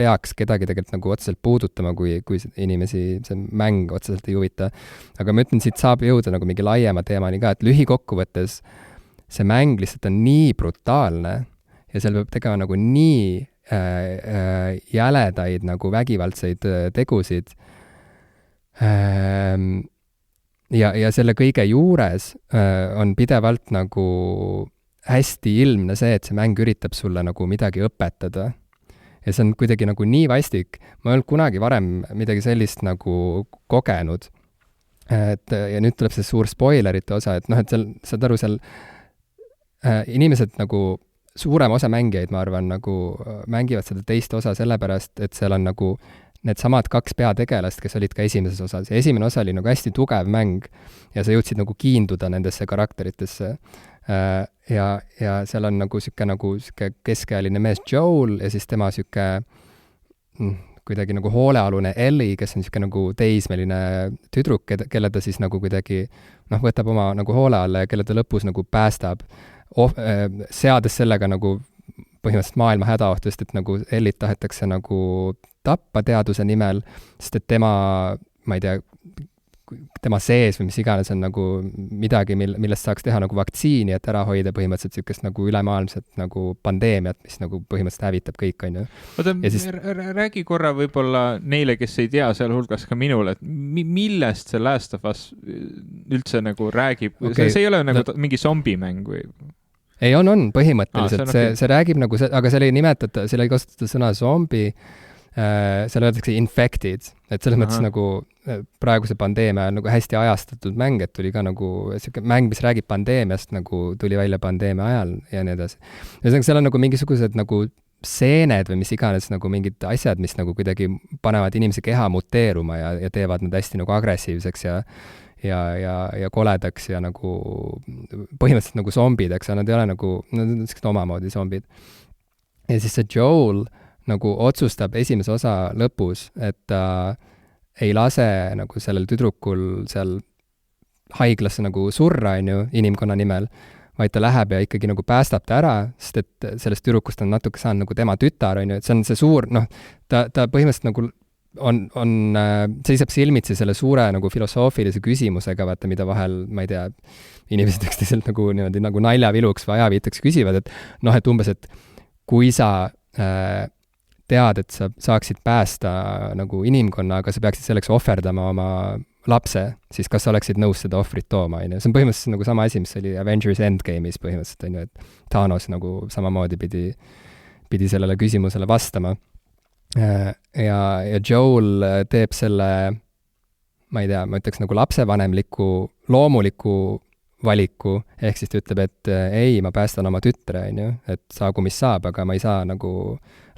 peaks kedagi tegelikult nagu otseselt puudutama, kui inimesi see mäng otseselt ei huvita. Aga ma ütlen, siit saab jõuda nagu mingi laiema teemani ka, et lühikokkuvõttes see mäng lihtsalt on nii brutaalne, ja seal peab tegema nagu nii jäledaid nagu vägivaldseid tegusid. Ja selle kõige juures on pidevalt nagu hästi ilmne see, et see mäng üritab sulle nagu midagi õpetada. Ja see on kuidagi nagu nii vastik. Ma ei olnud kunagi varem midagi sellist nagu kogenud. Ja nüüd tuleb see suur spoilerite osa, et noh, et seal, saad aru, seal inimesed nagu suurem osa mängijaid, ma arvan, nagu mängivad seda teist osa sellepärast, et seal on nagu need samad kaks peategelast, kes olid ka esimeses osas. Ja esimene osa oli nagu hästi tugev mäng ja sa jõudsid nagu kiinduda nendesse karakteritesse. Ja seal on nagu siuke keskealine mees Joel ja siis tema siuke kuidagi nagu hoolealune Ellie, kes on siuke nagu teismeline tüdruk, kelle ta siis nagu kuidagi noh, võtab oma nagu hoole alla ja kelle ta lõpus nagu päästab. Seades sellega nagu põhimõtteliselt maailma hädaohtust, et nagu Ellit tahetakse nagu tappa teaduse nimel, sest et tema, ma ei tea, tema sees või mis iganes on nagu midagi, millest saaks teha nagu vaktsiini, et ära hoida põhimõtteliselt siukest nagu ülemaailmset nagu pandeemiat, mis nagu põhimõtteliselt hävitab kõik, on ju. Oota, siis... räägi korra võib-olla neile, kes ei tea, sealhulgas ka minule, et millest see Last of Us üldse nagu räägib? Okay. See ei ole nagu mingi zombimäng või? Ei, on põhimõtteliselt. See räägib nagu, aga seal ei kasutata sõna zombi, seal öeldakse infected, et selles mõttes nagu praeguse pandeemia on nagu hästi ajastatud mäng, et tuli ka nagu selline mäng, mis räägib pandeemiast, nagu tuli välja pandeemia ajal ja nii edasi. Seal on nagu mingisugused nagu seened või mis iganes nagu mingid asjad, mis nagu kuidagi panevad inimese keha muteeruma ja teevad nad hästi nagu agressiivseks ja koledaks ja nagu põhimõtteliselt nagu zombid, eks nad ei ole nagu, nad on sellised omamoodi zombid. Ja siis see Joel nagu otsustab esimese osa lõpus, et ta ei lase nagu sellel tüdrukul seal haiglasse nagu surra, on ju, inimkonna nimel, vaid ta läheb ja ikkagi nagu päästab ta ära, sest et sellest tüdrukust on natuke saanud nagu tema tütar, on ju, et see on see suur, noh, ta põhimõtteliselt nagu seisab silmitsi selle suure nagu filosoofilise küsimusega, vaata, mida vahel, ma ei tea, inimesed üksteiselt nagu niimoodi nagu naljaviluks või ajaviiteks küsivad, et noh, et umbes, et kui sa tead, et sa saaksid päästa nagu inimkonna, aga sa peaksid selleks ohverdama oma lapse, siis kas sa oleksid nõus seda ohvrit tooma, on ju. See on põhimõtteliselt nagu sama asi, mis oli Avengers Endgame'is põhimõtteliselt, on ju, et Thanos nagu samamoodi pidi sellele küsimusele vastama. Ja Joel teeb selle, ma ei tea, ma ütleks nagu lapsevanemliku, loomuliku valiku, ehk siis ta ütleb, et ei, ma päästan oma tütre, on ju, et saagu mis saab, aga ma ei saa nagu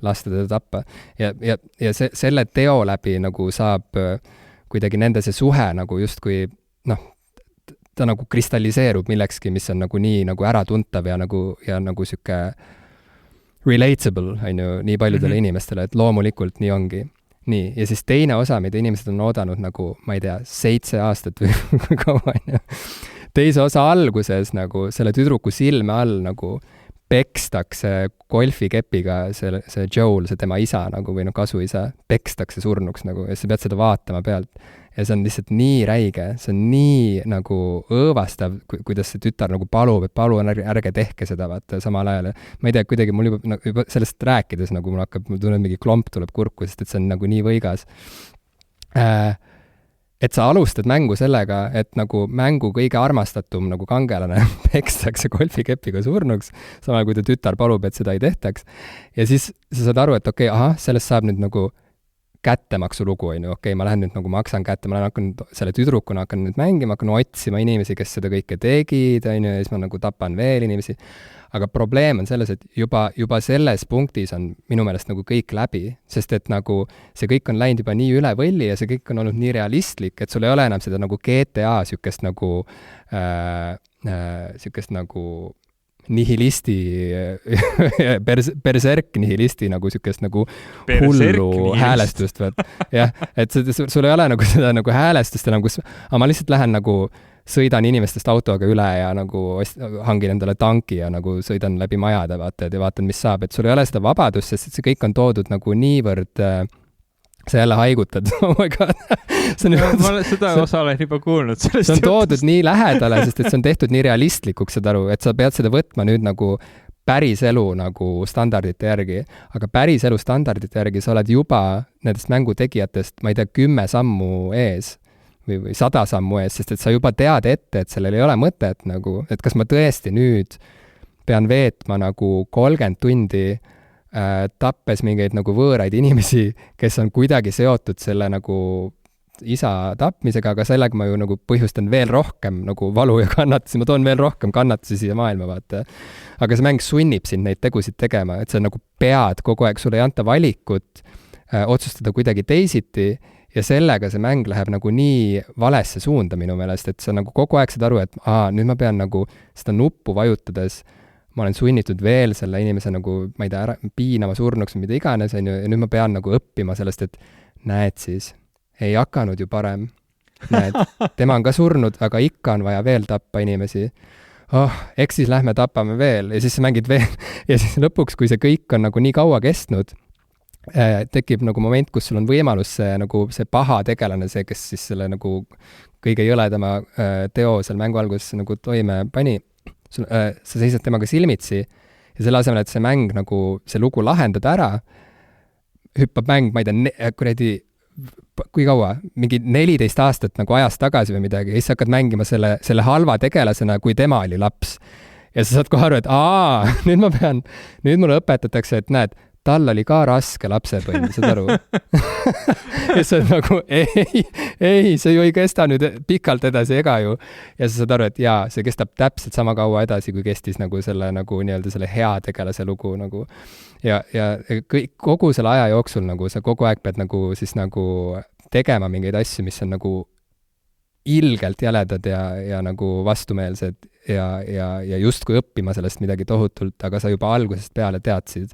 lasta teda tappa. Ja selle teo läbi nagu saab kuidagi nende see suhe nagu justkui, noh, ta nagu kristalliseerub millekski, mis on nagu nii nagu äratuntav ja nagu sihuke relatable, on ju, nii paljudele inimestele, et loomulikult nii ongi. Nii, ja siis teine osa, mida inimesed on oodanud nagu, ma ei tea, 7 aastat või kaua, on ju. Teise osa alguses nagu selle tüdruku silme all nagu pekstakse golfikepiga see Joel, see tema isa nagu, või noh, kasuisa, pekstakse surnuks nagu, ja sa pead seda vaatama pealt. Ja see on lihtsalt nii räige, see on nii nagu õõvastav, kuidas see tütar nagu palub, et palun ärge tehke seda, vaata, samal ajal. Ma ei tea, kuidagi mul juba sellest rääkides nagu mul tunnen mingi klomp tuleb kurku, sest et see on nagu nii võigas. Et sa alustad mängu sellega, et nagu mängu kõige armastatum nagu kangelane pekstakse golfikepiga surnuks, samal kui ta tütar palub, et seda ei tehtaks. Ja siis sa saad aru, et okei, sellest saab nüüd nagu kättemaksu lugu, on ju, okei, ma lähen nüüd nagu maksan kätte, ma hakkan selle tüdrukuna hakkan nüüd mängima, hakkan otsima inimesi, kes seda kõike tegid, on ju, ja siis ma nagu tapan veel inimesi. Aga probleem on selles, et juba selles punktis on minu meelest nagu kõik läbi, sest et nagu see kõik on läinud juba nii üle võlli ja see kõik on olnud nii realistlik, et sul ei ole enam seda nagu GTA sükest nagu nihilisti, berserk nihilisti nagu sükest nagu hullu häälestust, jah, et sul ei ole nagu seda nagu häälestust enam, kus ma lihtsalt lähen nagu sõidan inimestest autoga üle ja nagu hangin endale tanki ja nagu sõidan läbi majade, vaata, ja vaatan, mis saab, et sul ei ole seda vabadust, sest see kõik on toodud nagu niivõrd, sa jälle haigutad, oh my god. Ma seda osa olen juba kuulnud. See on toodud nii lähedale, sest et see on tehtud nii realistlikuks, saad aru, et sa pead seda võtma nüüd nagu päriselu nagu standardite järgi, aga päriselu standardite järgi sa oled juba nendest mängutegijatest, ma ei tea, 10 sammu ees või 100 sammu ees, sest et sa juba tead ette, et sellel ei ole mõtet nagu, et kas ma tõesti nüüd pean veetma nagu 30 tundi tappes mingeid nagu võõraid inimesi, kes on kuidagi seotud selle nagu isa tapmisega, aga sellega ma ju nagu põhjustan veel rohkem nagu valu ja kannatusi, ma toon veel rohkem kannatusi siia maailma, vaata. Aga see mäng sunnib sind neid tegusid tegema, et sa nagu pead kogu aeg, sulle ei anta valikut otsustada kuidagi teisiti, ja sellega see mäng läheb nagu nii valesse suunda minu meelest, et sa nagu kogu aeg saad aru, et nüüd ma pean nagu seda nuppu vajutades, ma olen sunnitud veel selle inimese nagu, ma ei tea, piinama surnuks või mida iganes, on ju, ja nüüd ma pean nagu õppima sellest, et näed siis, ei hakanud ju parem. Näed, tema on ka surnud, aga ikka on vaja veel tappa inimesi. Eks siis lähme tapame veel ja siis sa mängid veel ja siis lõpuks, kui see kõik on nagu nii kaua kestnud, tekib nagu moment, kus sul on võimalus nagu see paha tegelane, see, kes siis selle nagu kõige jõledama teo seal mängu alguses nagu toime pani, sa seisad temaga silmitsi ja selle asemel, et see mäng nagu, see lugu lahendada ära, hüppab mäng, ma ei tea, kuradi, kui kaua, mingi 14 aastat nagu ajast tagasi või midagi, ja siis hakkad mängima selle halva tegelasena, kui tema oli laps. Ja sa saad kohe aru, et nüüd mulle õpetatakse, et näed, tal oli ka raske lapsepõlv, saad aru? Ja sa nagu, ei, see ju ei kesta nüüd pikalt edasi ega ju. Ja sa saad aru, et jaa, see kestab täpselt sama kaua edasi, kui kestis nagu selle nagu nii-öelda selle hea tegelase lugu nagu. Ja kogu selle aja jooksul nagu sa kogu aeg pead nagu siis nagu tegema mingeid asju, mis on nagu ilgelt jäledad ja nagu vastumeelsed ja justkui õppima sellest midagi tohutult, aga sa juba algusest peale teadsid,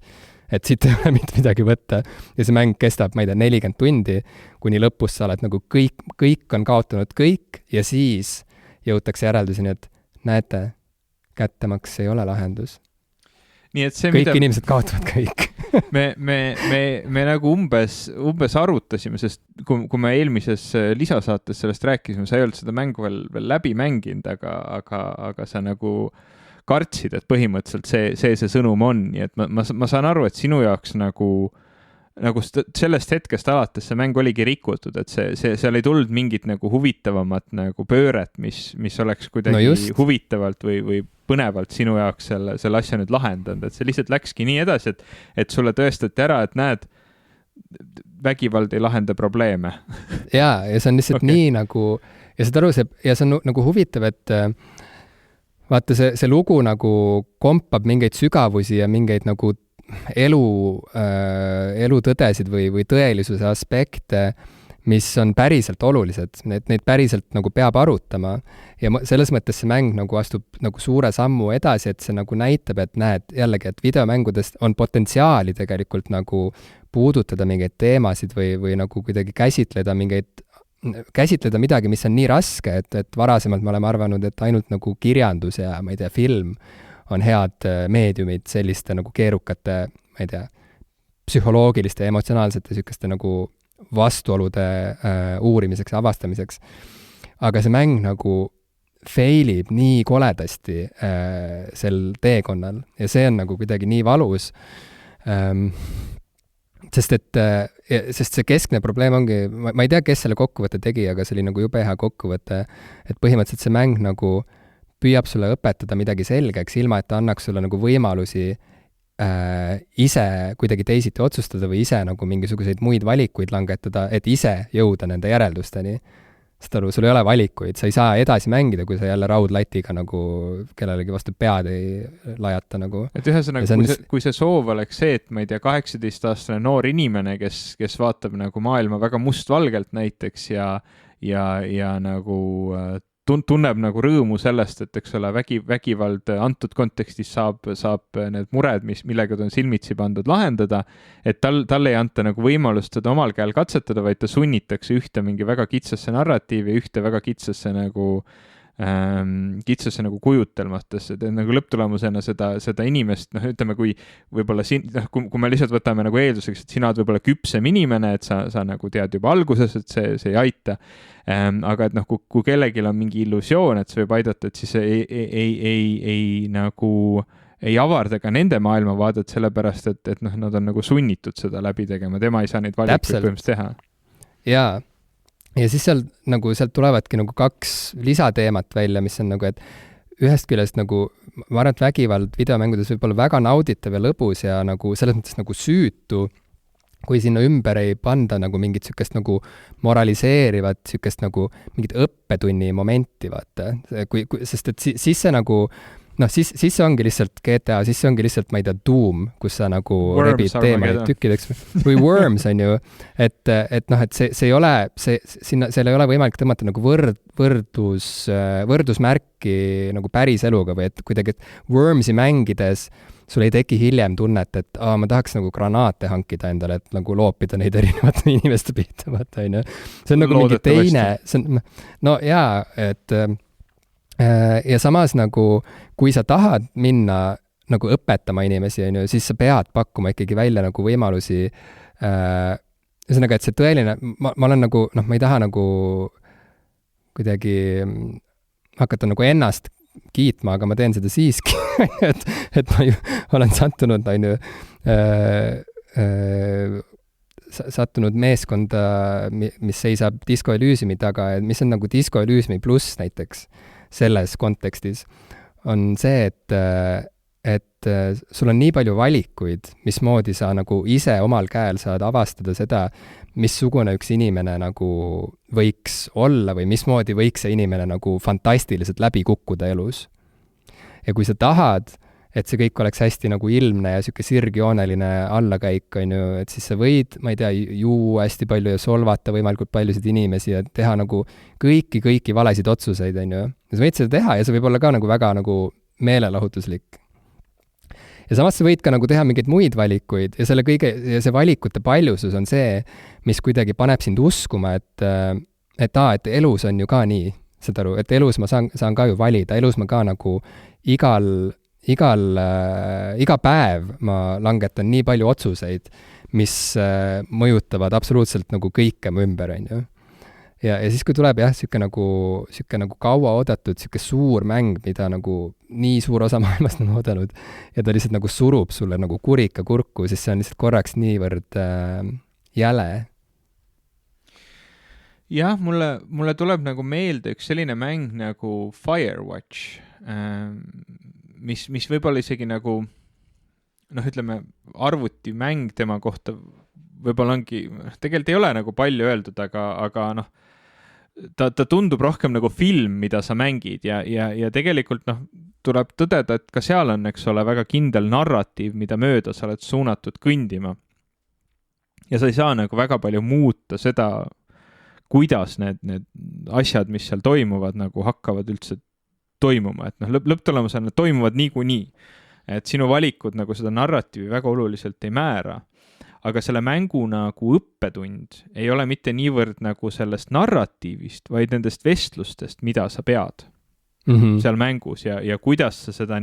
et siit ei ole mitte midagi võtta. Ja see mäng kestab, ma ei tea, 40 tundi, kuni lõpus sa oled nagu kõik on kaotanud kõik ja siis jõutakse järelduseni, et näete, kättemaks ei ole lahendus. Nii et see, kõik inimesed kaotavad kõik. me nagu umbes arutasime, sest kui me eelmises lisasaates sellest rääkisime, sa ei olnud seda mängu veel läbi mänginud, aga sa nagu kartsid, et põhimõtteliselt see sõnum on, nii et ma saan aru, et sinu jaoks nagu sellest hetkest alates see mäng oligi rikutud, et seal ei tulnud mingit nagu huvitavamat nagu pööret, mis oleks kuidagi huvitavalt või põnevalt sinu jaoks selle asja nüüd lahendanud, et see lihtsalt läkski nii edasi, et sulle tõestati ära, et näed, vägivald ei lahenda probleeme. ja see on lihtsalt nii nagu, ja saad aru, see on nagu huvitav, et vaata, see lugu nagu kompab mingeid sügavusi ja mingeid nagu elutõdesid või tõelisuse aspekte, mis on päriselt olulised, neid päriselt nagu peab arutama ja selles mõttes see mäng nagu astub nagu suure sammu edasi, et see nagu näitab, et näed jällegi, et videomängudest on potentsiaali tegelikult nagu puudutada mingeid teemasid või nagu kuidagi käsitleda midagi, mis on nii raske, et varasemalt me oleme arvanud, et ainult nagu kirjandus ja ma ei tea, film on head meediumid selliste nagu keerukate, ma ei tea, psühholoogiliste ja emotsionaalsete sükeste nagu vastuolude uurimiseks ja avastamiseks. Aga see mäng nagu failib nii koledasti sel teekonnal ja see on nagu kuidagi nii valus, sest see keskne probleem ongi, ma ei tea, kes selle kokkuvõtte tegi, aga see oli nagu jube hea kokkuvõte, et põhimõtteliselt see mäng nagu püüab sulle õpetada midagi selgeks, ilma et ta annaks sulle nagu võimalusi ise kuidagi teisiti otsustada või ise nagu mingisuguseid muid valikuid langetada, et ise jõuda nende järeldusteni. Sest aru, sul ei ole valikuid, sa ei saa edasi mängida, kui sa jälle raudlatiga nagu kellelegi vastu pead ei lajata nagu. Et ühesõnaga, kui see soov oleks see, et ma ei tea, 18-aastane noor inimene, kes vaatab nagu maailma väga mustvalgelt näiteks ja nagu tunneb nagu rõõmu sellest, et eks ole, vägivald antud kontekstis saab need mured, millega ta on silmitsi pandud, lahendada, et tal ei anta nagu võimalust seda omal käel katsetada, vaid ta sunnitakse ühte mingi väga kitsasse narratiivi, ühte väga kitsasse nagu kujutelmatesse, et nagu lõpptulemusena seda inimest, ütleme, kui võib-olla kui me lihtsalt võtame nagu eelduseks, et sina oled võib-olla küpsem inimene, et sa nagu tead juba alguses, et see ei aita, aga et kui kellelgi on mingi illusioon, et see võib aidata, et siis ei avarda ka nende maailmavaadet, sellepärast, et nad on nagu sunnitud seda läbi tegema, tema ei saa neid valikuid põhimõtteliselt teha. Jaa. Ja siis sealt tulevadki nagu 2 lisateemat välja, mis on nagu, et ühest küljest nagu, ma arvan, et vägivald videomängudes võib olla väga nauditav ja lõbus ja nagu selles mõttes nagu süütu, kui sinna ümber ei panda nagu mingit sükest nagu moraliseerivat, sükest nagu mingit õppetunni momenti, vaata. Sest et siis see nagu, siis see ongi lihtsalt GTA, siis see ongi lihtsalt, ma ei tea, Doom, kus sa nagu rebid teemaid tükkideks või Worms on ju, et see ei ole, seal ei ole võimalik tõmmata nagu võrdusmärki nagu päris eluga või et kuidagi, et Wormsi mängides sul ei teki hiljem tunnet, et ma tahaks nagu granaate hankida endale, et nagu loopida neid erinevate inimeste pihta, vaata, on ju. See on nagu mingi teine, no jaa, et ja samas nagu, kui sa tahad minna nagu õpetama inimesi, on ju, siis sa pead pakkuma ikkagi välja nagu võimalusi, ühesõnaga, et see tõeline, ma olen nagu, ma ei taha nagu kuidagi hakata nagu ennast kiitma, aga ma teen seda siiski, et ma ju olen sattunud, on ju, sattunud meeskonda, mis seisab Disco Elysiumi taga, mis on nagu Disco Elysiumi pluss näiteks selles kontekstis, on see, et sul on nii palju valikuid, mismoodi sa nagu ise omal käel saad avastada seda, missugune üks inimene nagu võiks olla või mismoodi võiks see inimene nagu fantastiliselt läbi kukkuda elus. Ja kui sa tahad, et see kõik oleks hästi nagu ilmne ja siuke sirgjooneline allakäik, on ju, et siis sa võid, ma ei tea, juua hästi palju ja solvata võimalikult paljusid inimesi ja teha nagu kõiki valesid otsuseid, on ju. Ja sa võid seda teha ja see võib olla ka nagu väga nagu meelelahutuslik. Ja samas sa võid ka nagu teha mingeid muid valikuid ja see valikute paljusus on see, mis kuidagi paneb sind uskuma, et elus on ju ka nii. saad aru, et elus ma saan ka ju valida, elus ma ka nagu iga päev ma langetan nii palju otsuseid, mis mõjutavad absoluutselt nagu kõike mu ümber, on ju. Ja siis, kui tuleb jah, siuke nagu kaua oodatud, siuke suur mäng, mida nagu nii suur osa maailmast on oodanud, ja ta lihtsalt nagu surub sulle nagu kurika kurku, siis see on lihtsalt korraks niivõrd jäle. Jah, mulle tuleb nagu meelde üks selline mäng nagu Firewatch, mis võib-olla isegi nagu, ütleme, arvutimäng tema kohta võib-olla ongi, tegelikult ei ole nagu palju öeldud, aga ta tundub rohkem nagu film, mida sa mängid ja tegelikult tuleb tõdeda, et ka seal on, eks ole, väga kindel narratiiv, mida mööda sa oled suunatud kõndima. Ja sa ei saa nagu väga palju muuta seda, kuidas need asjad, mis seal toimuvad, nagu hakkavad üldse toimuma, et lõpptulemusena need toimuvad niikuinii. Et sinu valikud nagu seda narratiivi väga oluliselt ei määra. Aga selle mängu nagu õppetund ei ole mitte niivõrd nagu sellest narratiivist, vaid nendest vestlustest, mida sa pead seal mängus ja kuidas sa seda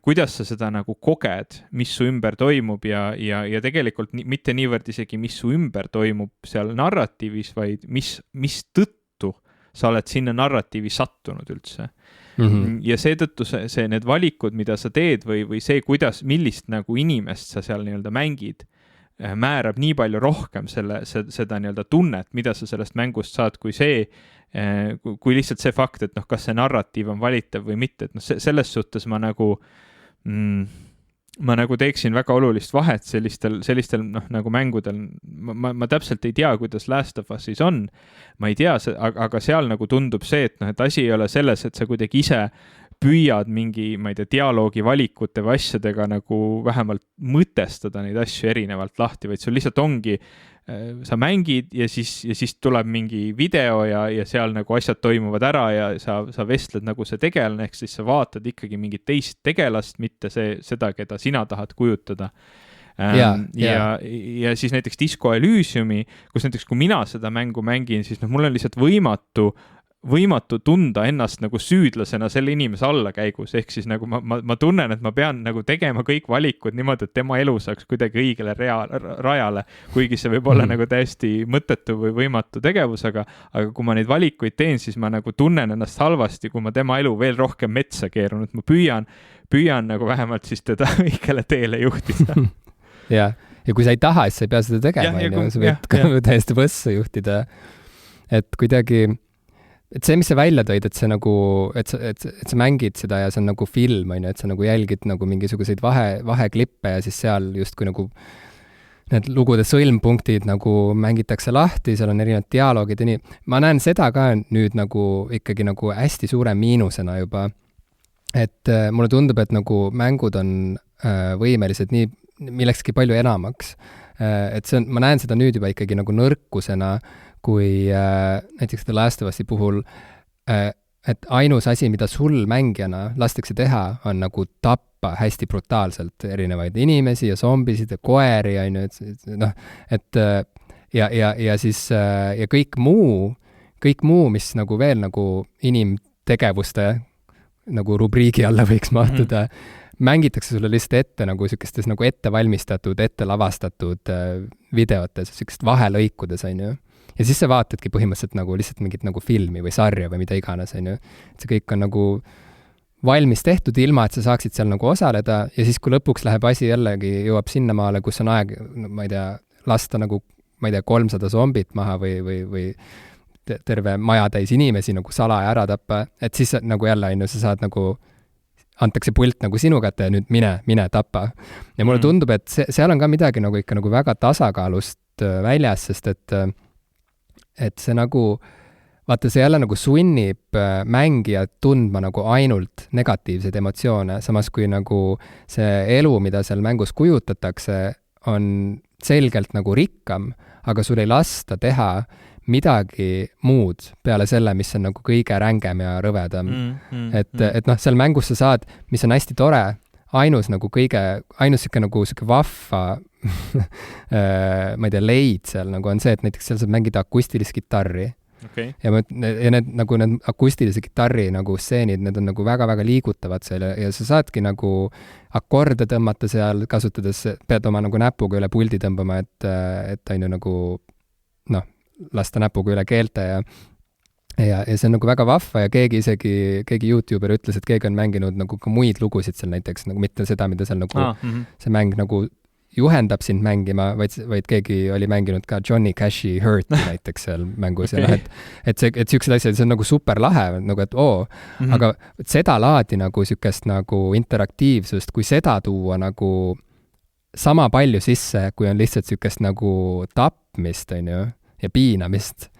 kuidas sa seda nagu koged, mis su ümber toimub ja tegelikult mitte niivõrd isegi, mis su ümber toimub seal narratiivis, vaid mis tõttu sa oled sinna narratiivi sattunud üldse. Ja seetõttu need valikud, mida sa teed või see, millist nagu inimest sa seal mängid, määrab nii palju rohkem seda tunnet, mida sa sellest mängust saad, kui lihtsalt see fakt, et kas see narratiiv on valitav või mitte, et selles suhtes ma nagu teeksin väga olulist vahet sellistel nagu mängudel. Ma täpselt ei tea, kuidas Last of Usis on. Ma ei tea, aga seal nagu tundub see, et asi ei ole selles, et sa kuidagi ise püüad mingi, ma ei tea, dialoogi valikute või asjadega nagu vähemalt mõtestada neid asju erinevalt lahti, vaid sul lihtsalt ongi, sa mängid ja siis tuleb mingi video ja seal nagu asjad toimuvad ära ja sa vestled nagu see tegelane, ehk siis sa vaatad ikkagi mingit teist tegelast, mitte seda, keda sina tahad kujutada. Ja siis näiteks Disco Elysiumi, kus näiteks kui mina seda mängu mängin, siis mul on lihtsalt võimatu tunda ennast nagu süüdlasena selle inimese allakäigus, ehk siis nagu ma tunnen, et ma pean nagu tegema kõik valikud niimoodi, et tema elu saaks kuidagi õigele rajale, kuigi see võib olla nagu täiesti mõttetu või võimatu tegevus, aga kui ma neid valikuid teen, siis ma nagu tunnen ennast halvasti, kui ma tema elu veel rohkem metsa keerunud, ma püüan nagu vähemalt siis teda õigele teele juhtida. Ja kui sa ei taha, siis sa ei pea seda tegema, sa võid ka täiesti võssa juhtida, et kuidagi et see, mis sa välja tõid, et see nagu, et sa mängid seda ja see on nagu film, et sa nagu jälgid nagu mingisuguseid vaheklippe ja siis seal justkui nagu need lugude sõlmpunktid nagu mängitakse lahti, seal on erinevad dialoogid ja nii. Ma näen seda ka nüüd nagu ikkagi nagu hästi suure miinusena juba, et mulle tundub, et nagu mängud on võimelised nii millekski palju enamaks. Et see on, ma näen seda nüüd juba ikkagi nagu nõrkusena, kui näiteks The Last of Usi puhul, et ainus asi, mida sul mängijana lastakse teha, on nagu tappa hästi brutaalselt erinevaid inimesi ja zombisid ja koeri, ja siis ja kõik muu, mis nagu veel nagu inimtegevuste nagu rubriigi alla võiks mahtuda, mängitakse sulle lihtsalt ette nagu sellistes nagu ettevalmistatud, ettelavastatud videotes, sellisest vahelõikudes, on ju. Ja siis sa vaatadki põhimõtteliselt nagu lihtsalt mingit nagu filmi või sarja või mida iganes, on ju. See kõik on nagu valmis tehtud ilma, et sa saaksid seal nagu osaleda ja siis, kui lõpuks läheb asi jällegi, jõuab sinnamaale, kus on aeg, ma ei tea, lasta nagu, ma ei tea, 300 zombit maha või terve maja täis inimesi nagu salaja ära tappa, et siis nagu jälle, on ju, sa saad nagu antakse pult nagu sinu kätte ja nüüd mine tapa. Ja mulle tundub, et seal on ka midagi nagu ikka nagu väga tasakaalust väljas, sest et see nagu, vaata, see jälle nagu sunnib mängijat tundma nagu ainult negatiivseid emotsioone, samas kui nagu see elu, mida seal mängus kujutatakse, on selgelt nagu rikkam, aga sul ei lasta teha midagi muud peale selle, mis on nagu kõige rängem ja rõvedam. Et seal mängus sa saad, mis on hästi tore, ainus siuke nagu siuke vahva ma ei tea, leid seal nagu on see, et näiteks seal saab mängida akustilist gitarri, Okay. ja need nagu need akustilise kitarri nagu stseenid, need on nagu väga-väga liigutavad seal ja sa saadki nagu akorde tõmmata seal, kasutades, pead oma nagu näpuga üle puldi tõmbama, et on ju nagu noh, lasta näpuga üle keelte ja see on nagu väga vahva ja keegi YouTuber ütles, et keegi on mänginud nagu ka muid lugusid seal näiteks, nagu mitte seda, mida seal nagu see mäng nagu juhendab sind mängima, vaid keegi oli mänginud ka Johnny Cashi Hurti näiteks seal mängus okay. Ja et siuksed asjad, see on nagu super lahe, nagu et aga seda laadi nagu siukest nagu interaktiivsust, kui seda tuua nagu sama palju sisse, kui on lihtsalt siukest nagu tapmist, on ju, ja piinamist,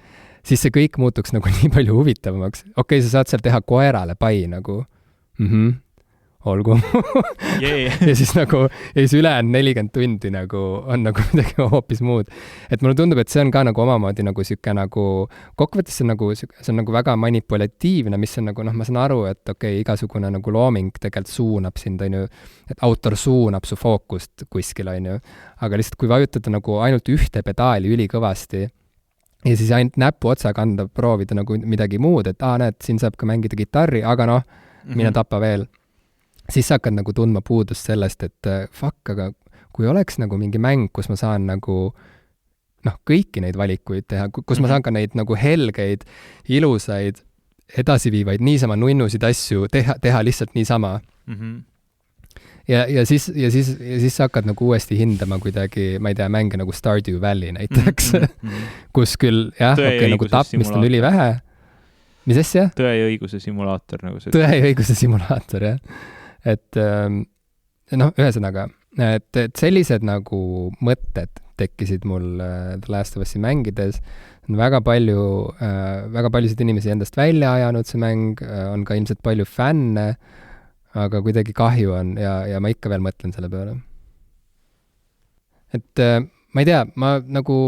siis see kõik muutuks nagu nii palju huvitavamaks. Okei, sa saad seal teha koerale pai nagu olgu yeah. Ja siis nagu, ja siis ülejäänud 40 tundi nagu on nagu midagi hoopis muud. Et mulle tundub, et see on ka nagu omamoodi nagu siuke nagu, kokkuvõttes see on nagu väga manipulatiivne, mis on nagu, ma saan aru, et okei, igasugune nagu looming tegelikult suunab sind, on ju, et autor suunab su fookust kuskil, on ju, aga lihtsalt kui vajutada nagu ainult ühte pedaali ülikõvasti ja siis ainult näpu otsaga anda, proovida nagu midagi muud, et näed, siin saab ka mängida kitarri, aga mine tapa veel. Siis sa hakkad nagu tundma puudust sellest, et aga kui oleks nagu mingi mäng, kus ma saan nagu kõiki neid valikuid teha, kus ma saan ka neid nagu helgeid, ilusaid, edasiviivaid, niisama nunnusid asju teha lihtsalt niisama. Ja siis sa hakkad nagu uuesti hindama kuidagi, ma ei tea, mänge nagu Stardew Valley näiteks, kus küll, nagu tapmist on ülivähe. Mis asja? Tõe ja õiguse simulaator, nagu see. Tõe ja õiguse simulaator, jah. Et ühesõnaga, et sellised nagu mõtted tekkisid mul The Last of Us'i mängides. Väga paljusid inimesi endast välja ajanud see mäng, on ka ilmselt palju fänne, aga kuidagi kahju on ja ma ikka veel mõtlen selle peale. Et ma ei tea, ma nagu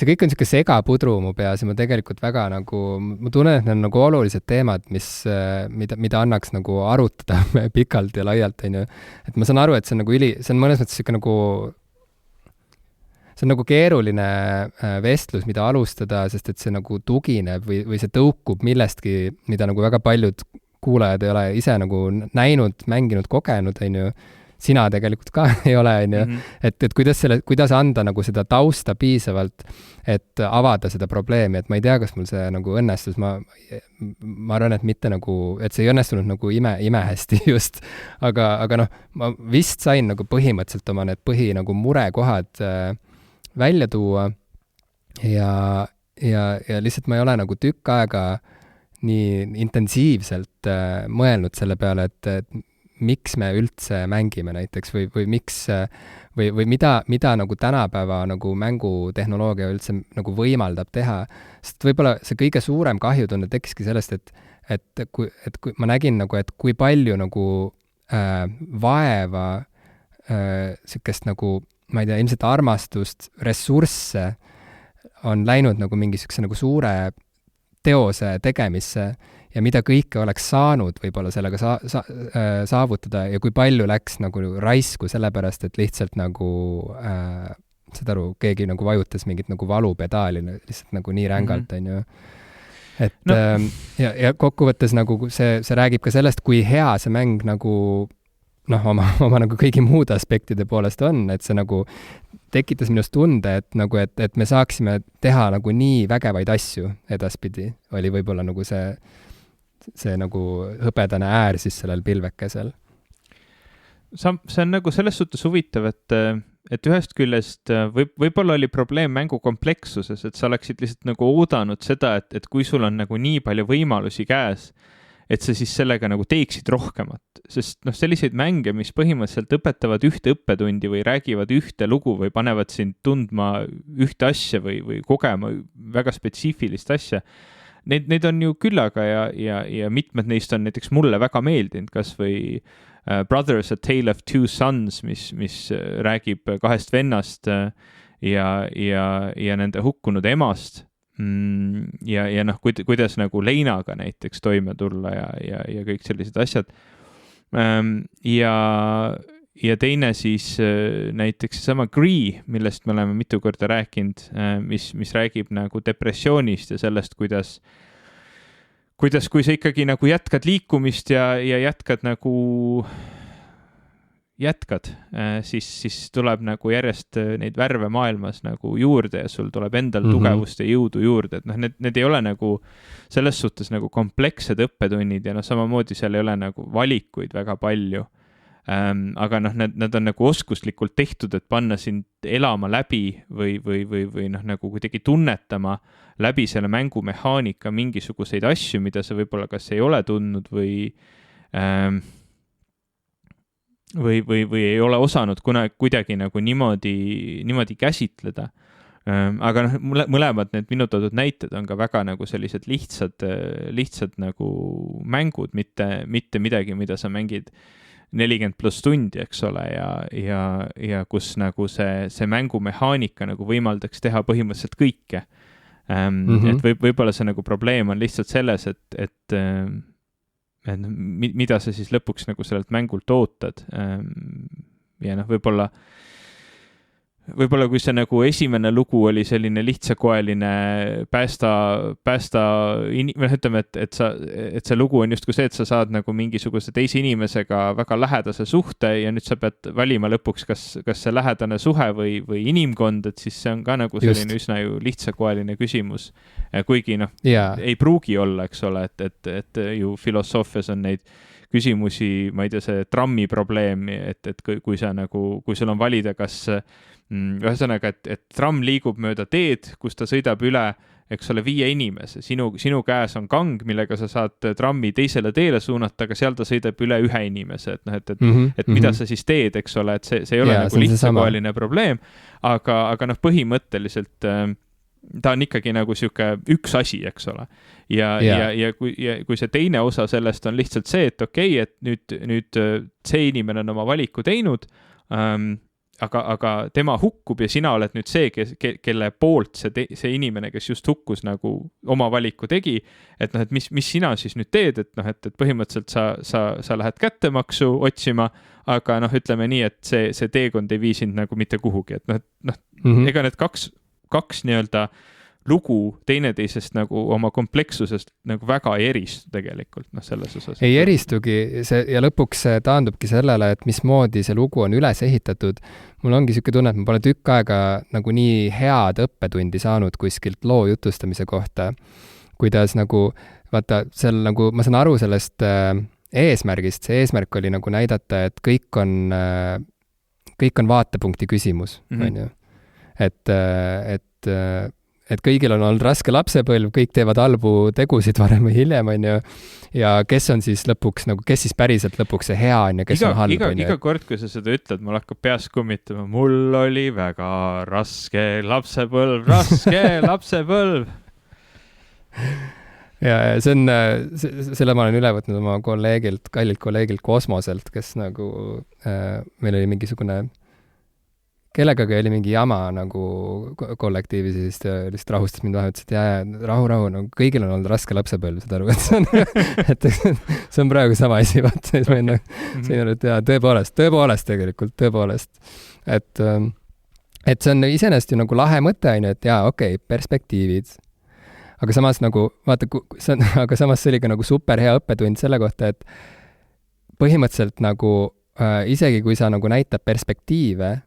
see kõik on siuke segapudru mu peas ja ma tegelikult väga nagu, ma tunnen, et need on nagu olulised teemad, mida annaks nagu arutada pikalt ja laialt, on ju. Et ma saan aru, et see on nagu see on mõnes mõttes siuke nagu, see on nagu keeruline vestlus, mida alustada, sest et see nagu tugineb või see tõukub millestki, mida nagu väga paljud kuulajad ei ole ise nagu näinud, mänginud, kogenud, on ju. Sina tegelikult ka ei ole, on ju. Et kuidas anda nagu seda tausta piisavalt, et avada seda probleemi, et ma ei tea, kas mul see nagu õnnestus, ma arvan, et mitte nagu, et see ei õnnestunud nagu ime hästi just, aga ma vist sain nagu põhimõtteliselt oma need nagu murekohad välja tuua ja lihtsalt ma ei ole nagu tükk aega nii intensiivselt mõelnud selle peale, et miks me üldse mängime näiteks või miks või mida nagu tänapäeva nagu mängutehnoloogia üldse nagu võimaldab teha. Sest võib-olla see kõige suurem kahjutunne tekkiski sellest, et kui ma nägin nagu, et kui palju nagu vaeva sükest nagu, ma ei tea, ilmselt armastust, ressursse on läinud nagu mingi sükse nagu suure teose tegemisse ja mida kõike oleks saanud võib-olla sellega saavutada ja kui palju läks nagu raisku sellepärast, et lihtsalt nagu saad aru, keegi nagu vajutas mingit nagu valupedaali lihtsalt nagu nii rängalt, on ju. Et ja kokkuvõttes nagu see räägib ka sellest, kui hea see mäng nagu oma nagu kõigi muude aspektide poolest on, et see nagu tekitas minust tunde, et me saaksime teha nagu nii vägevaid asju edaspidi, oli võib-olla nagu see nagu hõbedane äär siis sellel pilvekesel. See on nagu selles suhtes huvitav, et ühest küljest võib-olla oli probleem mängu komplekssuses, et sa oleksid lihtsalt nagu oodanud seda, et kui sul on nagu nii palju võimalusi käes, et sa siis sellega nagu teeksid rohkemat. Sest selliseid mänge, mis põhimõtteliselt õpetavad ühte õppetundi või räägivad ühte lugu või panevad sind tundma ühte asja või kogema väga spetsiifilist asja, Neid on ju küllaga ja mitmed neist on näiteks mulle väga meeldinud, kas või Brothers, A Tale of Two Sons, mis räägib kahest vennast ja nende hukkunud emast ja kuidas nagu leinaga näiteks toime tulla ja kõik sellised asjad. ja teine siis näiteks sama Gree, millest me oleme mitu korda rääkinud, mis räägib nagu depressioonist ja sellest, kuidas, kui sa ikkagi nagu jätkad liikumist ja jätkad, siis tuleb nagu järjest neid värve maailmas nagu juurde ja sul tuleb endal tugevust ja jõudu juurde, et need ei ole nagu selles suhtes nagu komplekssed õppetunnid ja samamoodi seal ei ole nagu valikuid väga palju. Aga need on nagu oskuslikult tehtud, et panna sind elama läbi või nagu kuidagi tunnetama läbi selle mängumehaanika mingisuguseid asju, mida sa võib-olla kas ei ole tundnud või ei ole osanud kuidagi nagu niimoodi käsitleda. Aga mõlemad need minu toodud näited on ka väga nagu sellised lihtsad nagu mängud, mitte midagi, mida sa mängid 40+ tundi, eks ole, ja kus nagu see mängumehaanika nagu võimaldaks teha põhimõtteliselt kõike. Et võib-olla see nagu probleem on lihtsalt selles, et mida sa siis lõpuks nagu sellelt mängult ootad. Ja võib-olla kui see nagu esimene lugu oli selline lihtsakoeline ütleme, et see lugu on justkui see, et sa saad nagu mingisuguse teise inimesega väga lähedase suhte ja nüüd sa pead valima lõpuks, kas see lähedane suhe või inimkond, et siis see on ka nagu selline üsna ju lihtsakoeline küsimus. Kuigi ei pruugi olla, eks ole, et ju filosoofias on neid küsimusi, ma ei tea, see trammi probleem, et kui sul on valida, kas ühesõnaga, et tramm liigub mööda teed, kus ta sõidab üle, eks ole, 5 inimese. Sinu käes on kang, millega sa saad trammi teisele teele suunata, aga seal ta sõidab üle 1 inimese. Et mida sa siis teed, eks ole, et see ei ole nagu lihtsakoeline probleem, aga põhimõtteliselt ta on ikkagi nagu siuke üks asi, eks ole. Ja kui see teine osa sellest on lihtsalt see, et okei, et nüüd see inimene on oma valiku teinud, aga tema hukkub ja sina oled nüüd see, kelle poolt see inimene, kes just hukkus nagu oma valiku tegi, et mis sina siis nüüd teed, et põhimõtteliselt sa lähed kättemaksu otsima, aga ütleme nii, et see teekond ei vii sind nagu mitte kuhugi, et ega need kaks nii-öelda lugu teineteisest nagu oma komplekssusest nagu väga ei eristu tegelikult selles osas. Ei eristugi ja lõpuks taandubki sellele, et mismoodi see lugu on üles ehitatud. Mul ongi siuke tunne, et ma pole tükk aega nagu nii head õppetundi saanud kuskilt loo jutustamise kohta, kuidas nagu, vaata, seal nagu, ma saan aru sellest eesmärgist, see eesmärk oli nagu näidata, et kõik on vaatepunkti küsimus, on ju. Et kõigil on olnud raske lapsepõlv, kõik teevad halbu tegusid varem või hiljem, on ju, ja kes on siis lõpuks, nagu kes siis päriselt lõpuks see hea on ja kes on halb, on ju. Iga kord, kui sa seda ütled, mul hakkab peas kummitama, mul oli väga raske lapsepõlv. Ja see on, selle ma olen üle võtnud oma kallilt kolleegilt Kosmoselt, kes nagu, meil oli mingisugune kellegagi oli mingi jama nagu kollektiivis, siis ta lihtsalt rahustas mind vahe, ütles, et rahu, no kõigil on olnud raske lapsepõlv, seda aru, et see on praegu sama asi, vaata, siis ma olen, et tõepoolest tegelikult, tõepoolest. Et see on iseenesest ju nagu lahe mõte, on ju, et okei, perspektiivid. Aga samas nagu, vaata, aga samas see oli ka nagu super hea õppetund selle kohta, et põhimõtteliselt nagu isegi kui sa nagu näitab perspektiive,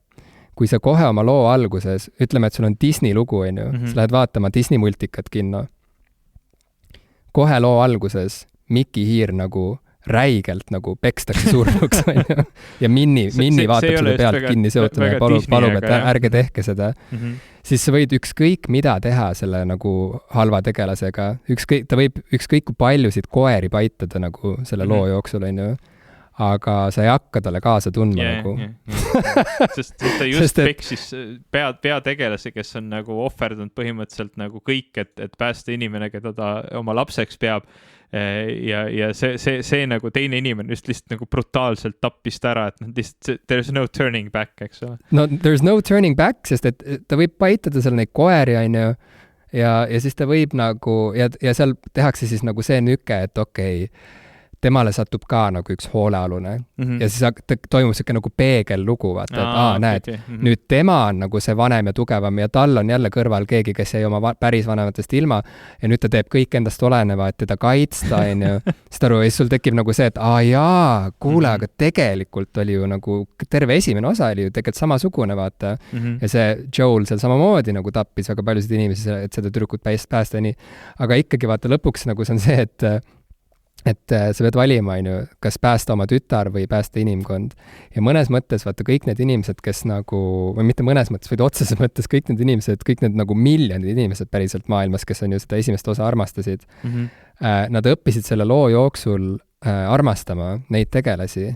kui sa kohe oma loo alguses, ütleme, et sul on Disney lugu, on ju, sa lähed vaatama Disney multikat kinno. Kohe loo alguses Mickey Hiir nagu räigelt nagu pekstakse surnuks, on ju. Ja Minni vaatab seda pealt kinni seotuna ja palub, et ärge tehke seda. Siis sa võid ükskõik mida teha selle nagu halva tegelasega. Ta võib ükskõik kui paljusid koeri paitada nagu selle loo jooksul, on ju. Aga sa ei hakka talle kaasa tundma nagu. Sest ta just peksis peategelase, kes on nagu ohverdanud põhimõtteliselt nagu kõik, et päästa inimene, keda ta oma lapseks peab. Ja see nagu teine inimene just lihtsalt nagu brutaalselt tappist ära, et there's no turning back, eks ole. No there's no turning back, sest et ta võib paitada seal neid koeri, on ju, ja siis ta võib nagu, ja seal tehakse siis nagu see nüke, et okei, temale satub ka nagu üks hoolealune ja siis toimub siuke nagu peegellugu, vaata, et näed, nüüd tema on nagu see vanem ja tugevam ja tal on jälle kõrval keegi, kes jäi oma päris vanematest ilma ja nüüd ta teeb kõik endast oleneva, et teda kaitsta, on ju. Sest aru, ja siis sul tekib nagu see, et kuule, aga tegelikult oli ju nagu terve esimene osa oli ju tegelikult samasugune, vaata. Ja see Joel seal samamoodi nagu tappis väga paljusid inimesi, et seda tüdrukut päästa ja nii. Aga ikkagi vaata lõpuks nagu see on see, et sa pead valima, on ju, kas päästa oma tütar või päästa inimkond. Ja mõnes mõttes, vaata, kõik need inimesed, kes nagu, või mitte mõnes mõttes, vaid otseses mõttes kõik need inimesed, kõik need nagu miljonid inimesed päriselt maailmas, kes on ju seda esimest osa armastasid, nad õppisid selle loo jooksul armastama neid tegelasi.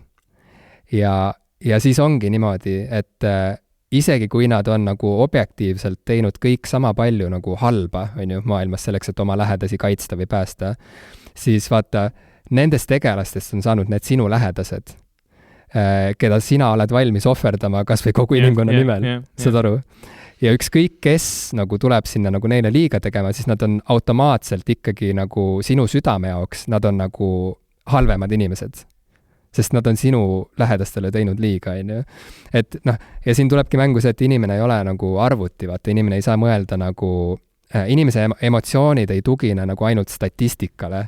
Ja siis ongi niimoodi, et isegi kui nad on nagu objektiivselt teinud kõik sama palju nagu halba, on ju, maailmas selleks, et oma lähedasi kaitsta või päästa, siis vaata, nendest tegelastest on saanud need sinu lähedased, keda sina oled valmis ohverdama kas või kogu inimkonna nimel, saad aru? Ja ükskõik, kes nagu tuleb sinna nagu neile liiga tegema, siis nad on automaatselt ikkagi nagu sinu südame jaoks, nad on nagu halvemad inimesed. Sest nad on sinu lähedastele teinud liiga, on ju. Et noh, ja siin tulebki mängu see, et inimene ei ole nagu arvuti, vaata, inimene ei saa mõelda nagu, inimese emotsioonid ei tugine nagu ainult statistikale.